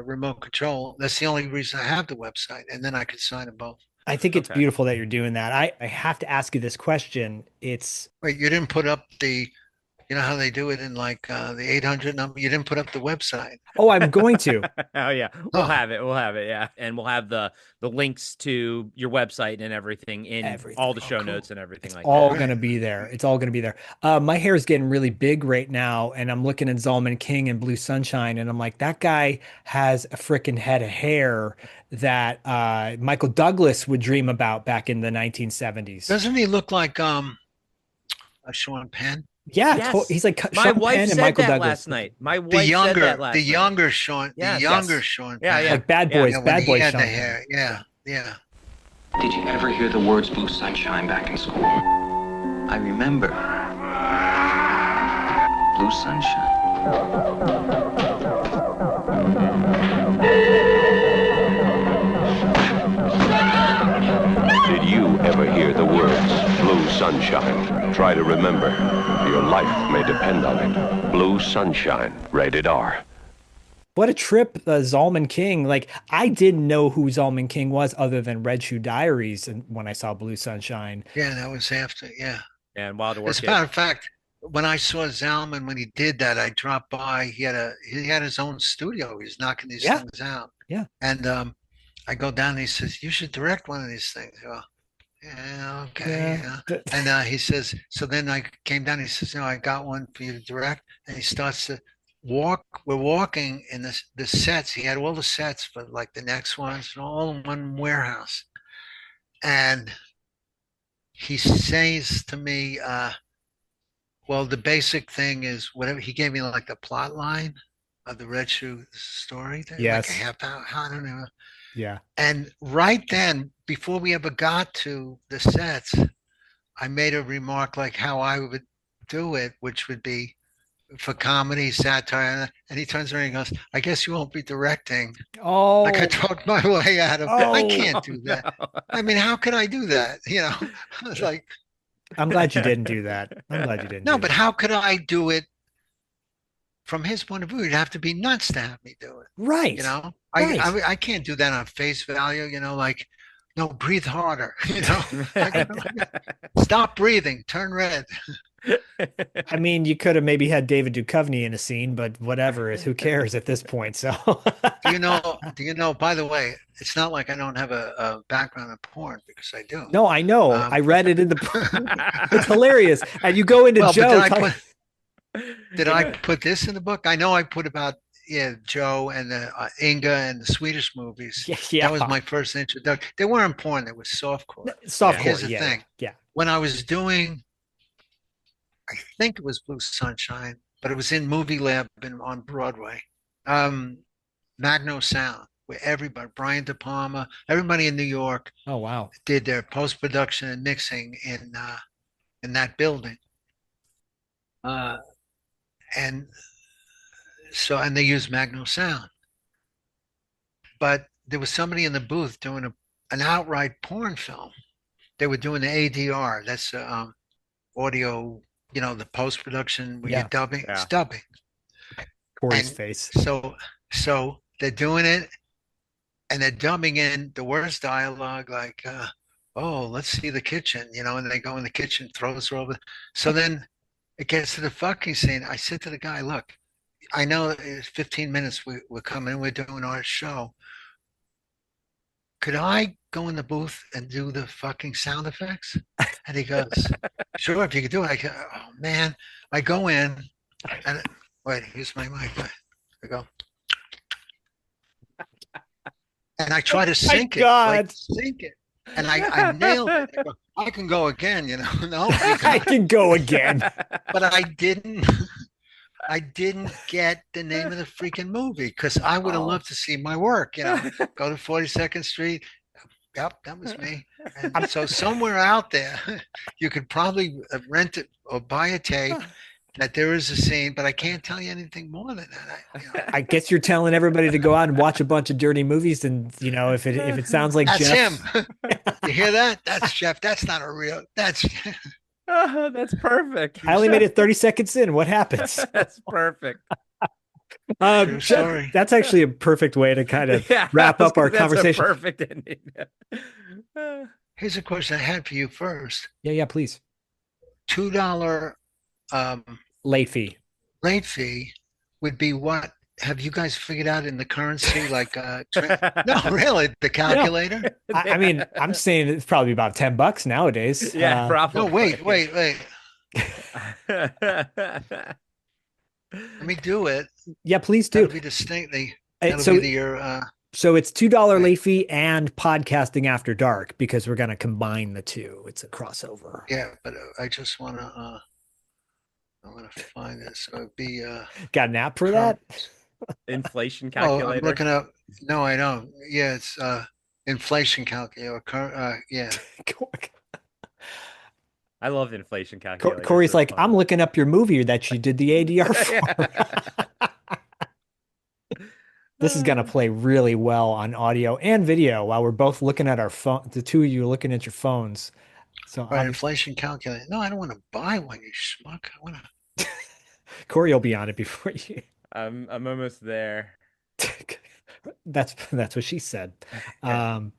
remote control. That's the only reason I have the website, and then I could sign them both. I think it's beautiful that you're doing that. I have to ask you this question. Wait, you didn't put up the. You know how they do it in like the 800 number? You didn't put up the website. Oh, I'm going to. Oh, yeah. We'll have it. Yeah. And we'll have the links to your website and everything in all the show notes and everything like that. All going to be there. It's all going to be there. My hair is getting really big right now. And I'm looking at Zalman King and Blue Sunshine. And I'm like, that guy has a freaking head of hair that Michael Douglas would dream about back in the 1970s. Doesn't he look like a Sean Penn? Yeah, yes. He's like my wife Penn said and Michael that Douglas last night. My wife said that last night. The younger Sean. Sean. Yeah, like Bad Boys. Bad Boys. Sean. Hair. Yeah. Did you ever hear the words "Blue Sunshine" back in school? I remember. Blue Sunshine. Did you ever hear the words "Blue Sunshine"? Try to remember. Your life may depend on it. Blue Sunshine, rated R. What a trip, Zalman King. Like, I didn't know who Zalman King was other than Red Shoe Diaries and when I saw Blue Sunshine. Yeah, that was after, yeah. And Wild Orchid. As a matter of fact, when I saw Zalman, when he did that, I dropped by. He had his own studio. He was knocking these things out. Yeah. And I go down and he says, you should direct one of these things. Well, yeah, okay. Yeah. And he says, so then I came down, he says, I got one for you to direct. And he starts to walk. We're walking in the sets. He had all the sets for like the next ones, and all in one warehouse. And he says to me, Well, the basic thing is whatever he gave me, like the plot line of the Red Shoe story, like a Yes. half hour. I don't know. Yeah. And right then, before we ever got to the sets, I made a remark like how I would do it, which would be for comedy, satire. And he turns around and goes, I guess you won't be directing. Oh. Like I talked my way out of I can't do no. that. I mean, how could I do that? You know, I was like, I'm glad you didn't do that. I'm glad you didn't. no, do but that. how could I do it from his point of view? You'd have to be nuts to have me do it. Right. You know, Right. I can't do that on face value, you know, like, no, breathe harder, you know, stop breathing, turn red. I mean, you could have maybe had David Duchovny in a scene, but whatever, who cares at this point? So do you know, by the way, it's not like I don't have a background in porn, because I do. No, I know. I read it in the it's hilarious. And you go into Joe. Did I put this in the book? I know I put about Joe and the Inga and the Swedish movies. Yeah. That was my first introduction. They weren't porn, they was softcore. Softcore. Here's the thing. Yeah. When I was doing, I think it was Blue Sunshine, but it was in Movie Lab on Broadway. Magno Sound, where everybody, Brian De Palma, everybody in New York, oh wow, did their post-production and mixing in that building. And they used Magno Sound. But there was somebody in the booth doing an outright porn film. They were doing the ADR. That's audio, you know, the post-production where you're dubbing. It's dubbing. Corey's face. So they're doing it, and they're dubbing in the worst dialogue, like, oh, let's see the kitchen, you know, and they go in the kitchen, throws her over. So then it gets to the fucking scene. I said to the guy, look, I know it's 15 minutes we're coming, we're doing our show. Could I go in the booth and do the fucking sound effects? And he goes, sure, if you could do it. I go, oh man. I go in and wait, here's my mic. I go. And I try to sync it. Like, sync it. And I nailed it. I can go again, you know. No, I can go again. But I didn't get the name of the freaking movie, because I would have loved to see my work, you know. Go to 42nd Street. Yep, that was me. And so somewhere out there, you could probably rent it or buy a tape that there is a scene, but I can't tell you anything more than that. I guess you're telling everybody to go out and watch a bunch of dirty movies, and you know, if it sounds like that's Jeff, him. You hear that? That's Jeff. That's not a real. That's perfect. I only made it 30 seconds in. What happens? That's perfect. Sorry. That's actually a perfect way to kind of wrap up our conversation. Perfect ending. Here's a question I had for you first. Yeah, please. $2 late fee. Late fee would be what? Have you guys figured out in the currency, like no, really, the calculator? I mean, I'm saying it's probably about $10 nowadays. Yeah, probably. No, wait. Let me do it. Yeah, please do. That'll be distinctly. That'll be your. So it's $2 late fee and podcasting after dark, because we're going to combine the two. It's a crossover. Yeah, but I just want to. I want to find this. So it'd be. Got an app for that? Inflation calculator. Oh, I'm looking up. No, I don't. Yeah, it's inflation calculator. Yeah. I love inflation calculator. Corey's like, I'm looking up your movie that you did the ADR for. This is going to play really well on audio and video while we're both looking at our phone. The two of you are looking at your phones. So inflation calculator. No, I don't want to buy one, you schmuck. I want to. Corey will be on it before you. I'm almost there. That's what she said. Inflation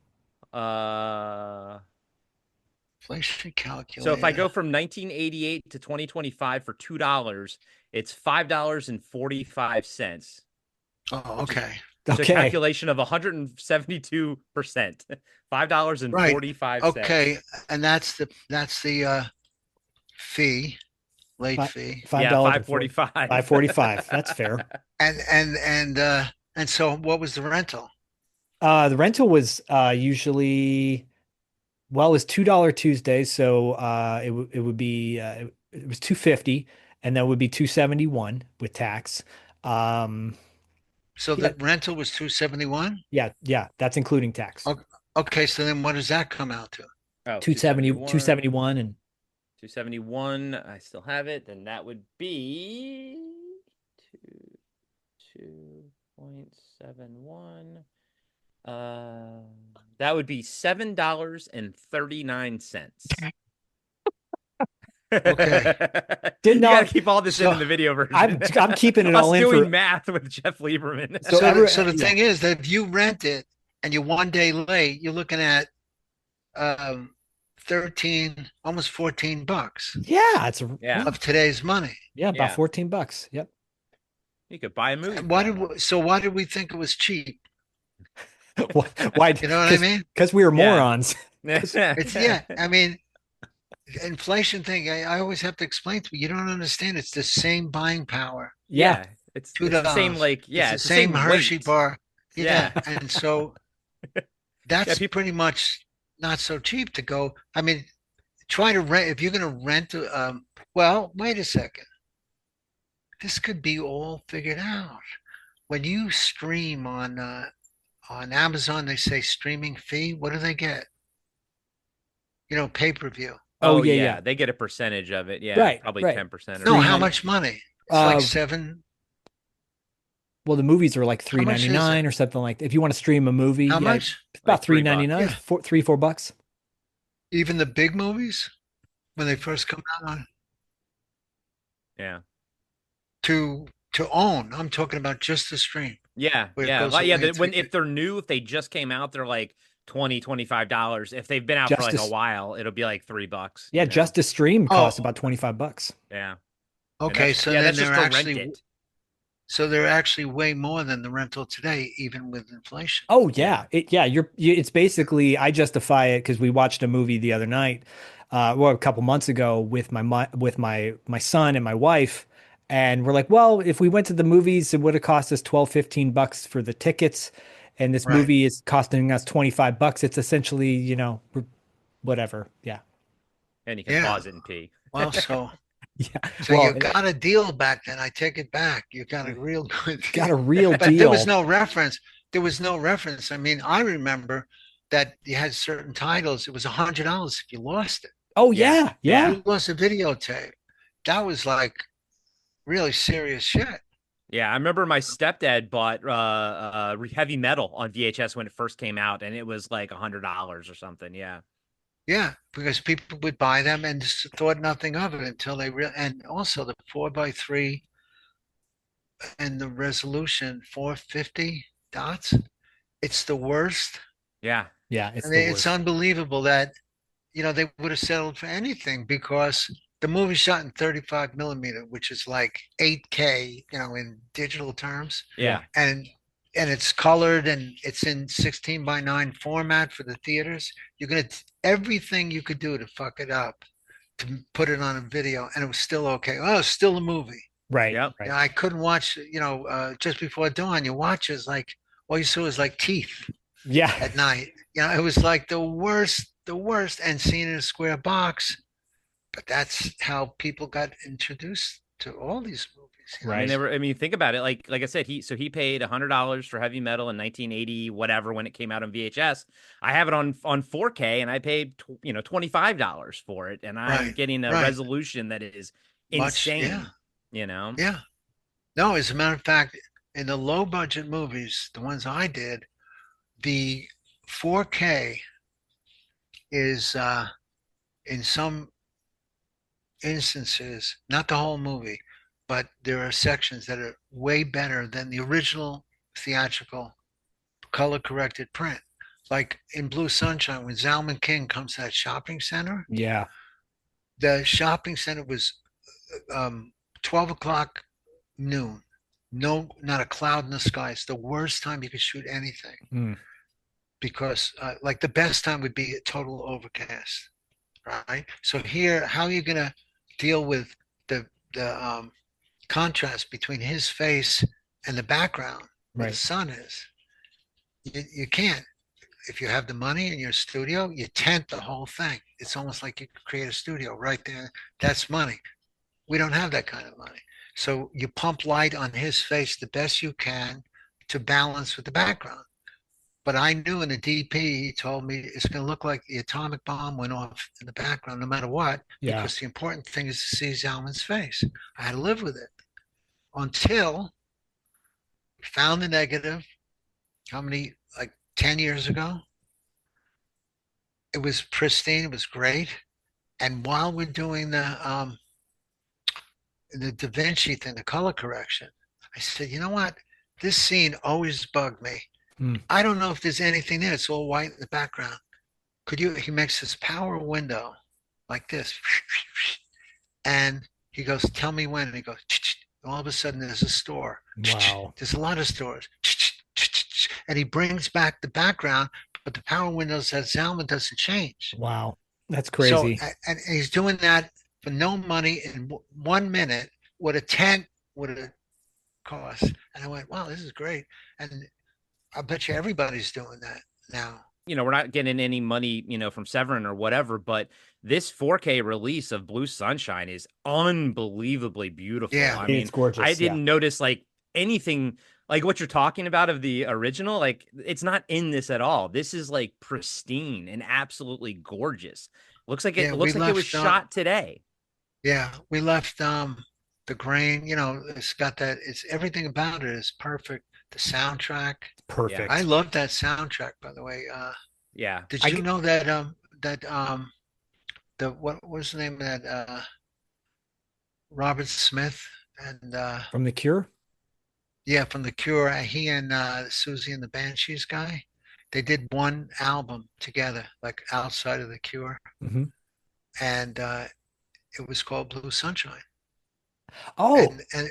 calculator. So if I go from 1988 to 2025 for $2, it's $5.45. Oh, okay. So calculation of 172%. $5.45. Right. Okay, and that's the fee, late fee. $5.45. $5.45. That's fair. And so what was the rental? The rental was usually, well, it's $2 Tuesdays, so it would be it was 250, and that would be 271 with tax. Um, So yeah, the rental was 271. yeah, that's including tax. Okay, so then what does that come out to? Oh, 270, 271, and 271. I still have it. Then that would be 2.71. That would be $7.39. Okay. Did You not gotta keep all this in the video version. I'm keeping it all in doing for math with Jeff Lieberman. So the thing is that if you rent it and you're 1 day late, you're looking at 13, almost $14. Yeah, it's of today's money. Yeah, about $14. Yep. You could buy a movie. Why did we think it was cheap? Why? You know what I mean? Because we were morons. I mean, inflation thing. I always have to explain to you. You don't understand. It's the same buying power. Yeah, it's $2. the same. Like, yeah, it's the same Hershey weight. bar. Yeah. And so that's pretty much not so cheap to go. I mean, try to rent if you're going to rent. Well, wait a second. This could be all figured out. When you stream on Amazon, they say streaming fee. What do they get? Pay-per-view. Oh yeah, they get a percentage of it. Yeah, right, probably right. 10%. No, how much money? It's like $7. Well, the movies are like $3.99 or something like that. If you want to stream a movie, How much? It's about Like $3.99, Yeah. $4. Even the big movies when they first come out on Yeah. to own. I'm talking about just the stream. Yeah, Where it yeah, goes like, yeah. away If they're new, if they just came out, they're like $20-$25. If they've been out for like a while, it'll be like $3. Yeah, just to stream costs about $25. Yeah. Okay, so then that's just they're to rent actually it. so they're actually way more than the rental today, even with inflation. Oh yeah, it's basically I justify it because we watched a movie the other night, a couple months ago with my son and my wife, and we're like, well, if we went to the movies, it would have cost us $12-15 for the tickets, and this movie is costing us $25. It's essentially, whatever. Yeah. And you can pause it and pee. Well, so well, you got a deal back then. I take it back. You got a real good deal. Got a real But deal. there was no reference. I mean, I remember that you had certain titles. It was $100 if you lost it. Oh yeah. You lost a videotape. That was like really serious shit. Yeah, I remember my stepdad bought Heavy Metal on VHS when it first came out, and it was like $100 or something. Yeah. Yeah, because people would buy them and just thought nothing of it until they and also the 4:3 and the resolution 450 dots. It's the worst. Yeah. Yeah, it's unbelievable that they would have settled for anything because the movie shot in 35 millimeter, which is like 8K, in digital terms. Yeah. And it's colored and it's in 16:9 format for the theaters. You're going to everything you could do to fuck it up, to put it on a video, and it was still okay. Oh, it's still a movie. Right. Yep. Right. I couldn't watch, just before dawn. You watch is like all you saw was like teeth. Yeah. At night. It was like the worst, and seen in a square box. But that's how people got introduced to all these movies. Right. I mean, think about it. Like I said, he paid $100 for Heavy Metal in 1980, whatever, when it came out on VHS. I have it on 4K, and I paid $25 for it, and I'm getting a resolution that is insane. Yeah. No, as a matter of fact, in the low budget movies, the ones I did, the 4K is in some instances, not the whole movie, but there are sections that are way better than the original theatrical color corrected print. Like in Blue Sunshine, when Zalman King comes to that shopping center. Yeah. The shopping center was 12 o'clock noon. No, not a cloud in the sky. It's the worst time you could shoot anything. Because like the best time would be a total overcast, right? So here, how are you going to deal with the contrast between his face and the background where the sun is? You can't. If you have the money in your studio, you tent the whole thing. It's almost like you could create a studio right there. That's money. We don't have that kind of money. So you pump light on his face the best you can to balance with the background. But I knew in the DP, he told me it's going to look like the atomic bomb went off in the background, no matter what, Yeah. because the important thing is to see Zalman's face. I had to live with it until we found the negative. How many, like 10 years ago? It was pristine. It was great. And while we're doing the Da Vinci thing, the color correction, I said, you know what? This scene always bugged me. I don't know if there's anything there. It's all white in the background. He makes this power window like this. And he goes, tell me when. And he goes, all of a sudden there's a store. Wow. There's a lot of stores. And he brings back the background, but the power windows that Zalman doesn't change. Wow. That's crazy. So, and he's doing that for no money in 1 minute. What a tent would have cost. And I went, wow, this is great. And I bet you everybody's doing that now. You know, we're not getting any money, you know, from Severin or whatever, but this 4K release of Blue Sunshine is unbelievably beautiful. Yeah, I mean, it's gorgeous. I didn't notice like anything like what you're talking about of the original. Like, it's not in this at all. This is like pristine and absolutely gorgeous. Looks like it looks like it was shot today. Yeah, we left the grain, you know, it's got that, it's everything about it is perfect. The soundtrack. Perfect. I love that soundtrack, by the way. Yeah. Did you know that what was the name of that Robert Smith and From The Cure? Yeah, from The Cure, he and Susie and the Banshees guy, they did one album together, like outside of The Cure. Mm-hmm. And it was called Blue Sunshine. Oh, and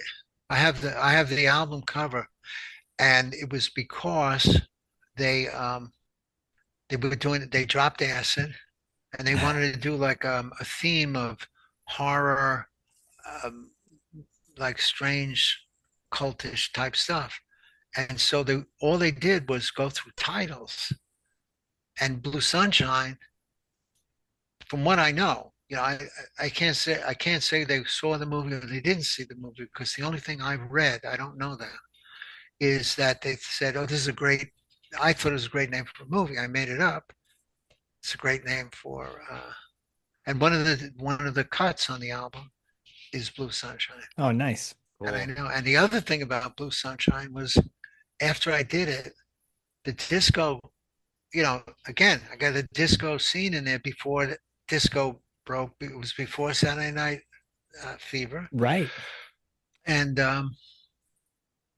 I have the album cover. And it was because they were doing it, they dropped acid and they wanted to do like a theme of horror, like strange cultish type stuff. And so all they did was go through titles. And Blue Sunshine, from what I know, you know, I can't say they saw the movie or they didn't see the movie, because the only thing I've read, I don't know that, is that they said, oh, this is a great, I thought it was a great name for a movie. I made it up. It's a great name for, and one of the cuts on the album is Blue Sunshine. Oh, nice. And I know, and the other thing about Blue Sunshine was after I did it, the disco, you know, again, I got a disco scene in there before the disco broke. It was before Saturday Night Fever. Right. And,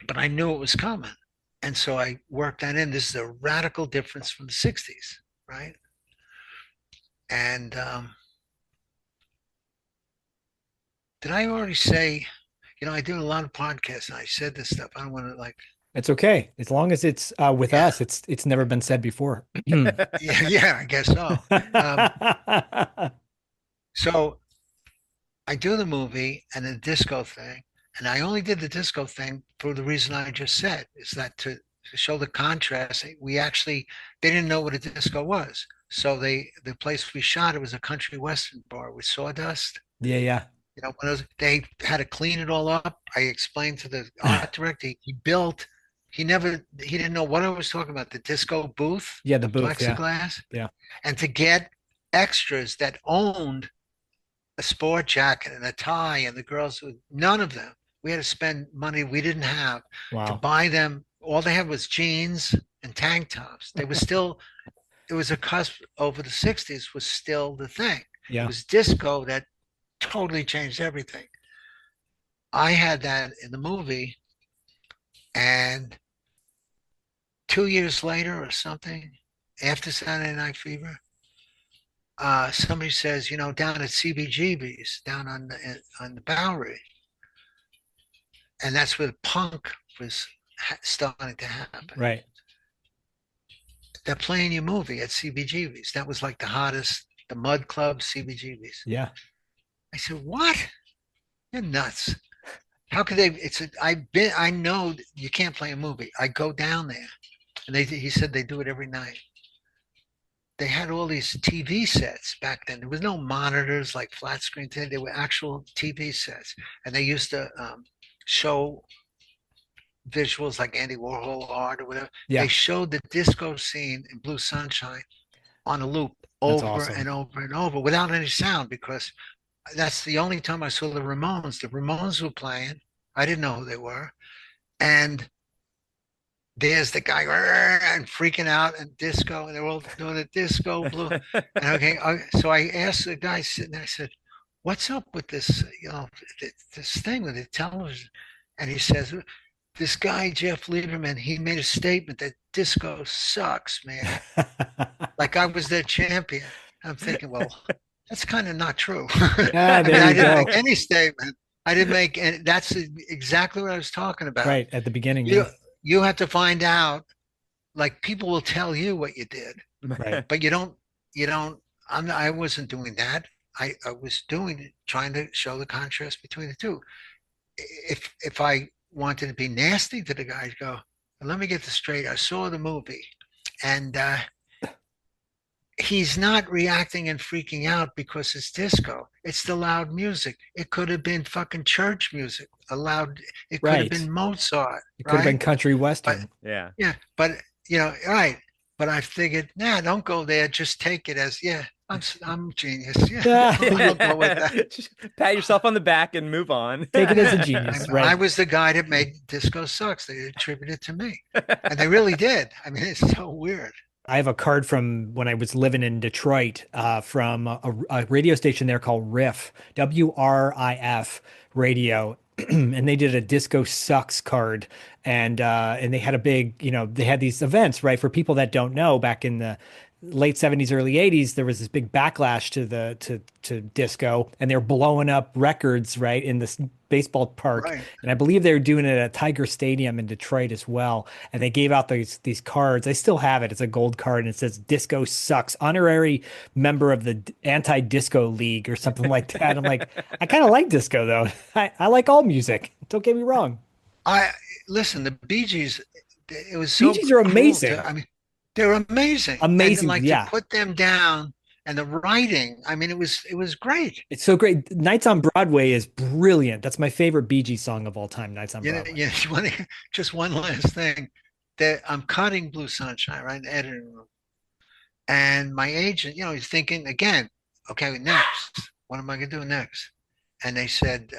but I knew it was coming. And so I worked that in. This is a radical difference from the 60s, right? And did I already say, you know, I do a lot of podcasts and I said this stuff. I don't want to like. It's okay. As long as it's with us, it's never been said before. yeah, I guess so. So I do the movie and the disco thing. And I only did the disco thing for the reason I just said, is that to show the contrast. They didn't know what a disco was. So the place we shot, it was a country western bar with sawdust. Yeah. You know, they had to clean it all up. I explained to the art director, he didn't know what I was talking about, the disco booth. Yeah, the booth, plexiglass. Yeah. And to get extras that owned a sport jacket and a tie, and the girls, none of them. We had to spend money we didn't have to buy them. All they had was jeans and tank tops. They were still, it was a cusp over the 60s was still the thing. Yeah. It was disco that totally changed everything. I had that in the movie, and 2 years later or something, after Saturday Night Fever, somebody says, you know, down at CBGB's, down on the Bowery, and that's where the punk was starting to happen. Right. They're playing your movie at CBGB's. That was like the hottest, the Mud Club, CBGB's. Yeah. I said, what? You're nuts. How could they? I know you can't play a movie. I go down there, and he said they do it every night. they had all these TV sets back then. There was no monitors like flat screen. They were actual TV sets, and they used to show visuals like Andy Warhol art or whatever. Yeah. They showed the disco scene in Blue Sunshine on a loop That's over awesome. and over and over without any sound, because that's the only time I saw the Ramones. The Ramones were playing. I didn't know who they were. And there's the guy and freaking out and disco, and they're all doing a disco blue. And okay, so I asked the guy sitting there, I said, what's up with this, this thing with the television? And he says, this guy, Jeff Lieberman, he made a statement that disco sucks, man. Like I was their champion. I'm thinking, well, that's kind of not true. I didn't make any statement. I didn't make any. That's exactly what I was talking about. Right at the beginning. You have to find out. Like people will tell you what you did, right? But you don't. I wasn't doing that. I was trying to show the contrast between the two. If I wanted to be nasty to the guys, go, let me get this straight. I saw the movie, and he's not reacting and freaking out because it's disco. It's the loud music. It could have been fucking church music. It could have been Mozart. It could have been country western. Yeah. But right. But I figured, don't go there. Just take it as, I'm genius. Yeah. Just pat yourself on the back and move on. Take it as a genius. Right. I was the guy that made Disco Sucks. They attributed it to me. And they really did. I mean, it's so weird. I have a card from when I was living in Detroit from a radio station there called Riff, WRIF radio. And they did a Disco Sucks card, and they had a big, they had these events, right? For people that don't know, back in the late 70s, early 80s, there was this big backlash to disco, and they're blowing up records, right, in this baseball park. Right. And I believe they were doing it at Tiger Stadium in Detroit as well. And they gave out these cards. I still have it. It's a gold card, and it says Disco Sucks, honorary member of the Anti-Disco League or something like that. I'm like, I kind of like disco though. I like all music. Don't get me wrong. Listen, the Bee Gees, it was so Bee Gees are amazing. They're amazing. Amazing, and to put them down, and the writing. I mean, it was great. It's so great. Nights on Broadway is brilliant. That's my favorite Bee Gees song of all time. Nights on Broadway. Yeah. Just one last thing. That I'm cutting Blue Sunshine right in the editing room, and my agent, he's thinking again. Okay, next. What am I gonna do next? And they said,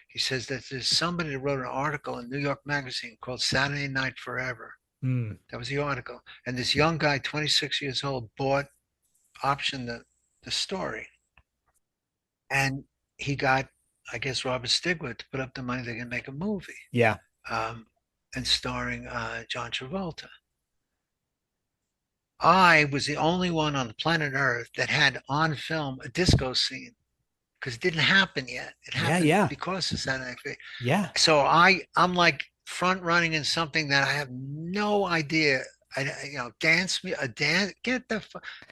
he says that there's somebody that wrote an article in New York Magazine called Saturday Night Forever. That was the article. And this young guy, 26 years old, optioned the story. And he got, I guess, Robert Stigwood to put up the money they can make a movie. Yeah. And starring John Travolta. I was the only one on the planet Earth that had on film a disco scene, because it didn't happen yet. It happened because of Saturday Night Fever. Yeah. So I'm like front running in something that I have no idea.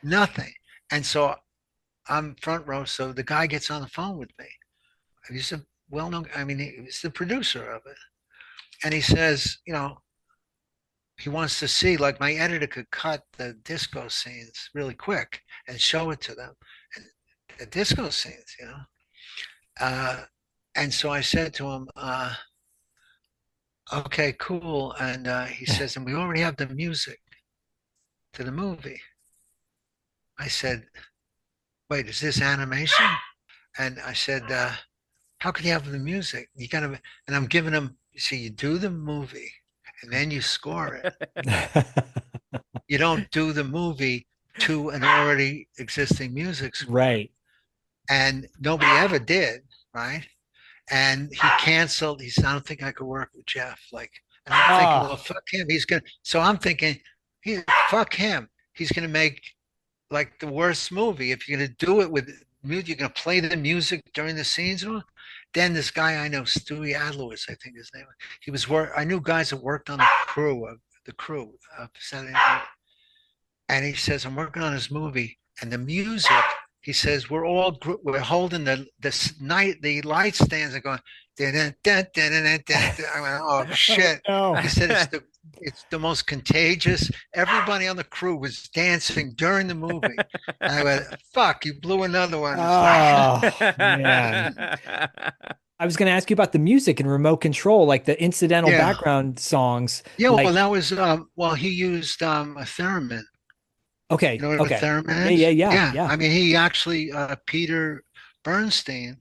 Nothing. And so I'm front row. So the guy gets on the phone with me. He's a well-known, he's the producer of it. And he says, he wants to see, like, my editor could cut the disco scenes really quick and show it to them. And the disco scenes, and so I said to him, okay, cool. And he says, and we already have the music to the movie. I said, wait, is this animation? And I said, how can you have the music? And I'm giving him, you do the movie and then you score it. You don't do the movie to an already existing music score. Right. And nobody ever did, right? And he canceled. He said, I don't think I could work with Jeff. And I'm thinking, well, fuck him. So I'm thinking, fuck him. He's going to make like the worst movie. If you're going to do it with music, you're going to play the music during the scenes. Then this guy I know, Stewie Adler, I think his name. I knew guys that worked on the crew of Saturday Night. And he says, I'm working on this movie, and the music. He says, we're holding the light stands and going, I went, oh shit. No. He said, It's the most contagious. Everybody on the crew was dancing during the movie. And I went, fuck, you blew another one. Oh, man. I was going to ask you about the music and remote control, like the incidental background songs. Yeah, like, well, that was, he used a theremin. Okay. You know what a theremin is? Yeah. I mean, he actually, Peter Bernstein,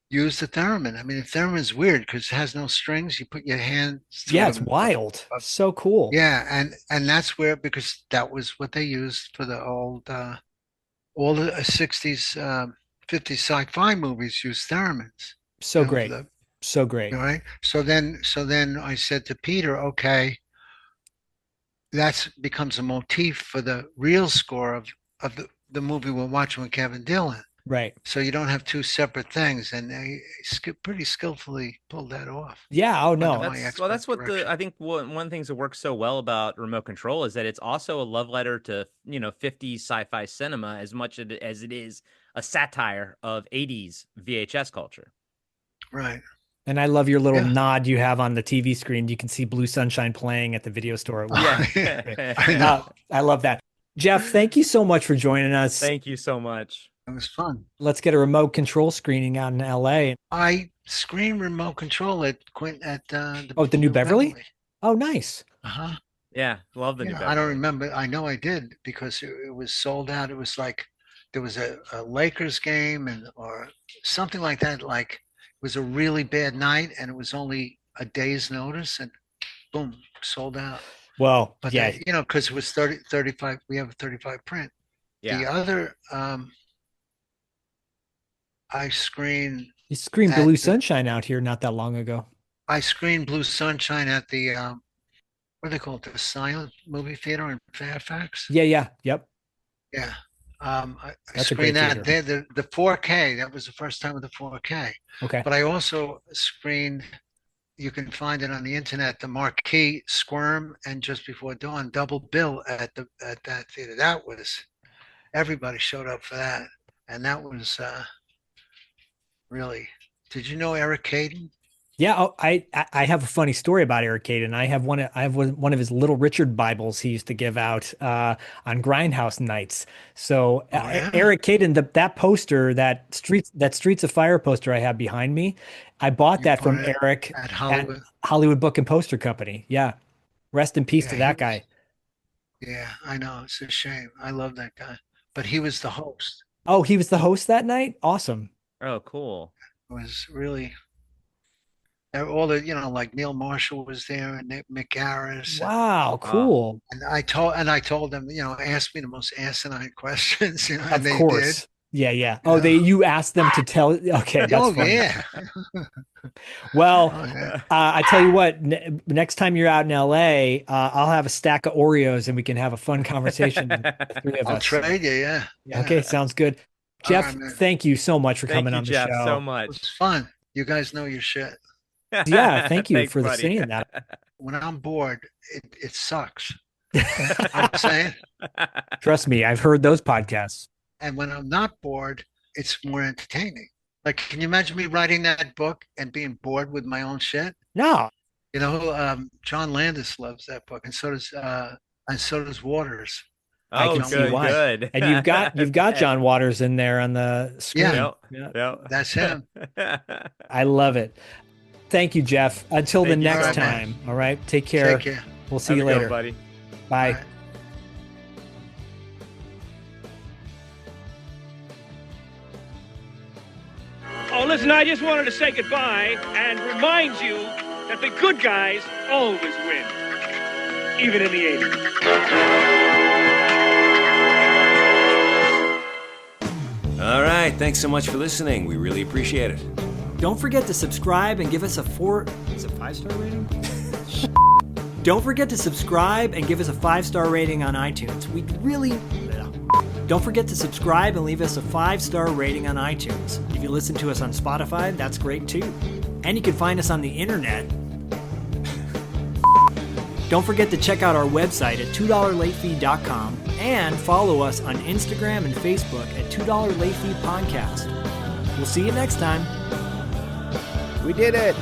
used the theremin. I mean, the theremin's weird because it has no strings. You put your hands through it's wild. So cool. Yeah, and that's where, because that was what they used for the old all the 60s 50s sci-fi movies used theremins. So great. So great. Right? So then I said to Peter, okay, that becomes a motif for the real score of the movie we're watching with Kevin Dillon. Right. So you don't have two separate things, and they pretty skillfully pulled that off. Yeah. Oh no. That's what I think one of the things that works so well about remote control is that it's also a love letter to 50s sci-fi cinema as much as it is a satire of 80s VHS culture. Right. And I love your little nod you have on the TV screen. You can see Blue Sunshine playing at the video store. I love that. Jeff, thank you so much for joining us. Thank you so much. It was fun. Let's get a remote control screening out in LA. I screened remote control at the New Beverly? Oh, nice. Yeah, love the New Beverly. I don't remember. I know I did because it was sold out. It was like there was a Lakers game or something like that. Like it was a really bad night, and it was only a day's notice, and boom, sold out. Well, but yeah, because it was 35. We have a 35 print. Yeah. The other, I screened. You screened Blue Sunshine out here not that long ago. I screened Blue Sunshine at the what do they call it? The Silent Movie Theater in Fairfax. Yeah. Yep. Yeah. I screened that. The 4K. That was the first time with the 4K. Okay. But I also screened. You can find it on the internet. The Marquee, Squirm, and Just Before Dawn double bill at that theater. That was everybody showed up for that, and that was really. Did you know Eric Caden? Yeah, I have a funny story about Eric Caden. I have one of his Little Richard Bibles he used to give out on Grindhouse nights. So Eric Caden, that poster, that Streets of Fire poster I have behind me, I bought that from Eric at Hollywood Book and Poster Company. Yeah, rest in peace to that guy. Yeah, I know, it's a shame. I love that guy, but he was the host. Oh, he was the host that night. Awesome. Oh, cool. It was really. All the, like Neil Marshall was there and Mick Garris. Wow, cool. And I told them, ask me the most asinine questions, and of they course. did. Yeah. Oh, you asked them to tell. Okay, that's funny. Yeah. Well, I tell you what, next time you're out in LA, I'll have a stack of Oreos and we can have a fun conversation. The three of I'll us. trade you. Yeah. Okay, sounds good. Jeff, thank you so much for coming on the Jeff, show. So much. It was fun. You guys know your shit. Yeah, thank you Thanks, for buddy. saying that. When I'm bored, it sucks. You know what I'm saying? Trust me, I've heard those podcasts. And when I'm not bored, it's more entertaining. Like, can you imagine me writing that book and being bored with my own shit? No. John Landis loves that book, and so does Waters. I can see why. Good. And you've got John Waters in there on the screen. Yeah. That's him. I love it. Thank you, Jeff. Until the next time. Man. All right. Take care. Take care. We'll see you later, buddy. Bye. Bye. Oh, listen, I just wanted to say goodbye and remind you that the good guys always win, even in the 80s. All right, thanks so much for listening. We really appreciate it. Don't forget to subscribe and give us a 5-star rating? Don't forget to subscribe and give us a 5-star rating on iTunes. Don't forget to subscribe and leave us a 5-star rating on iTunes. If you listen to us on Spotify, that's great too. And you can find us on the internet. Don't forget to check out our website at $2latefee.com and follow us on Instagram and Facebook at $2 Late Fee Podcast. We'll see you next time. We did it.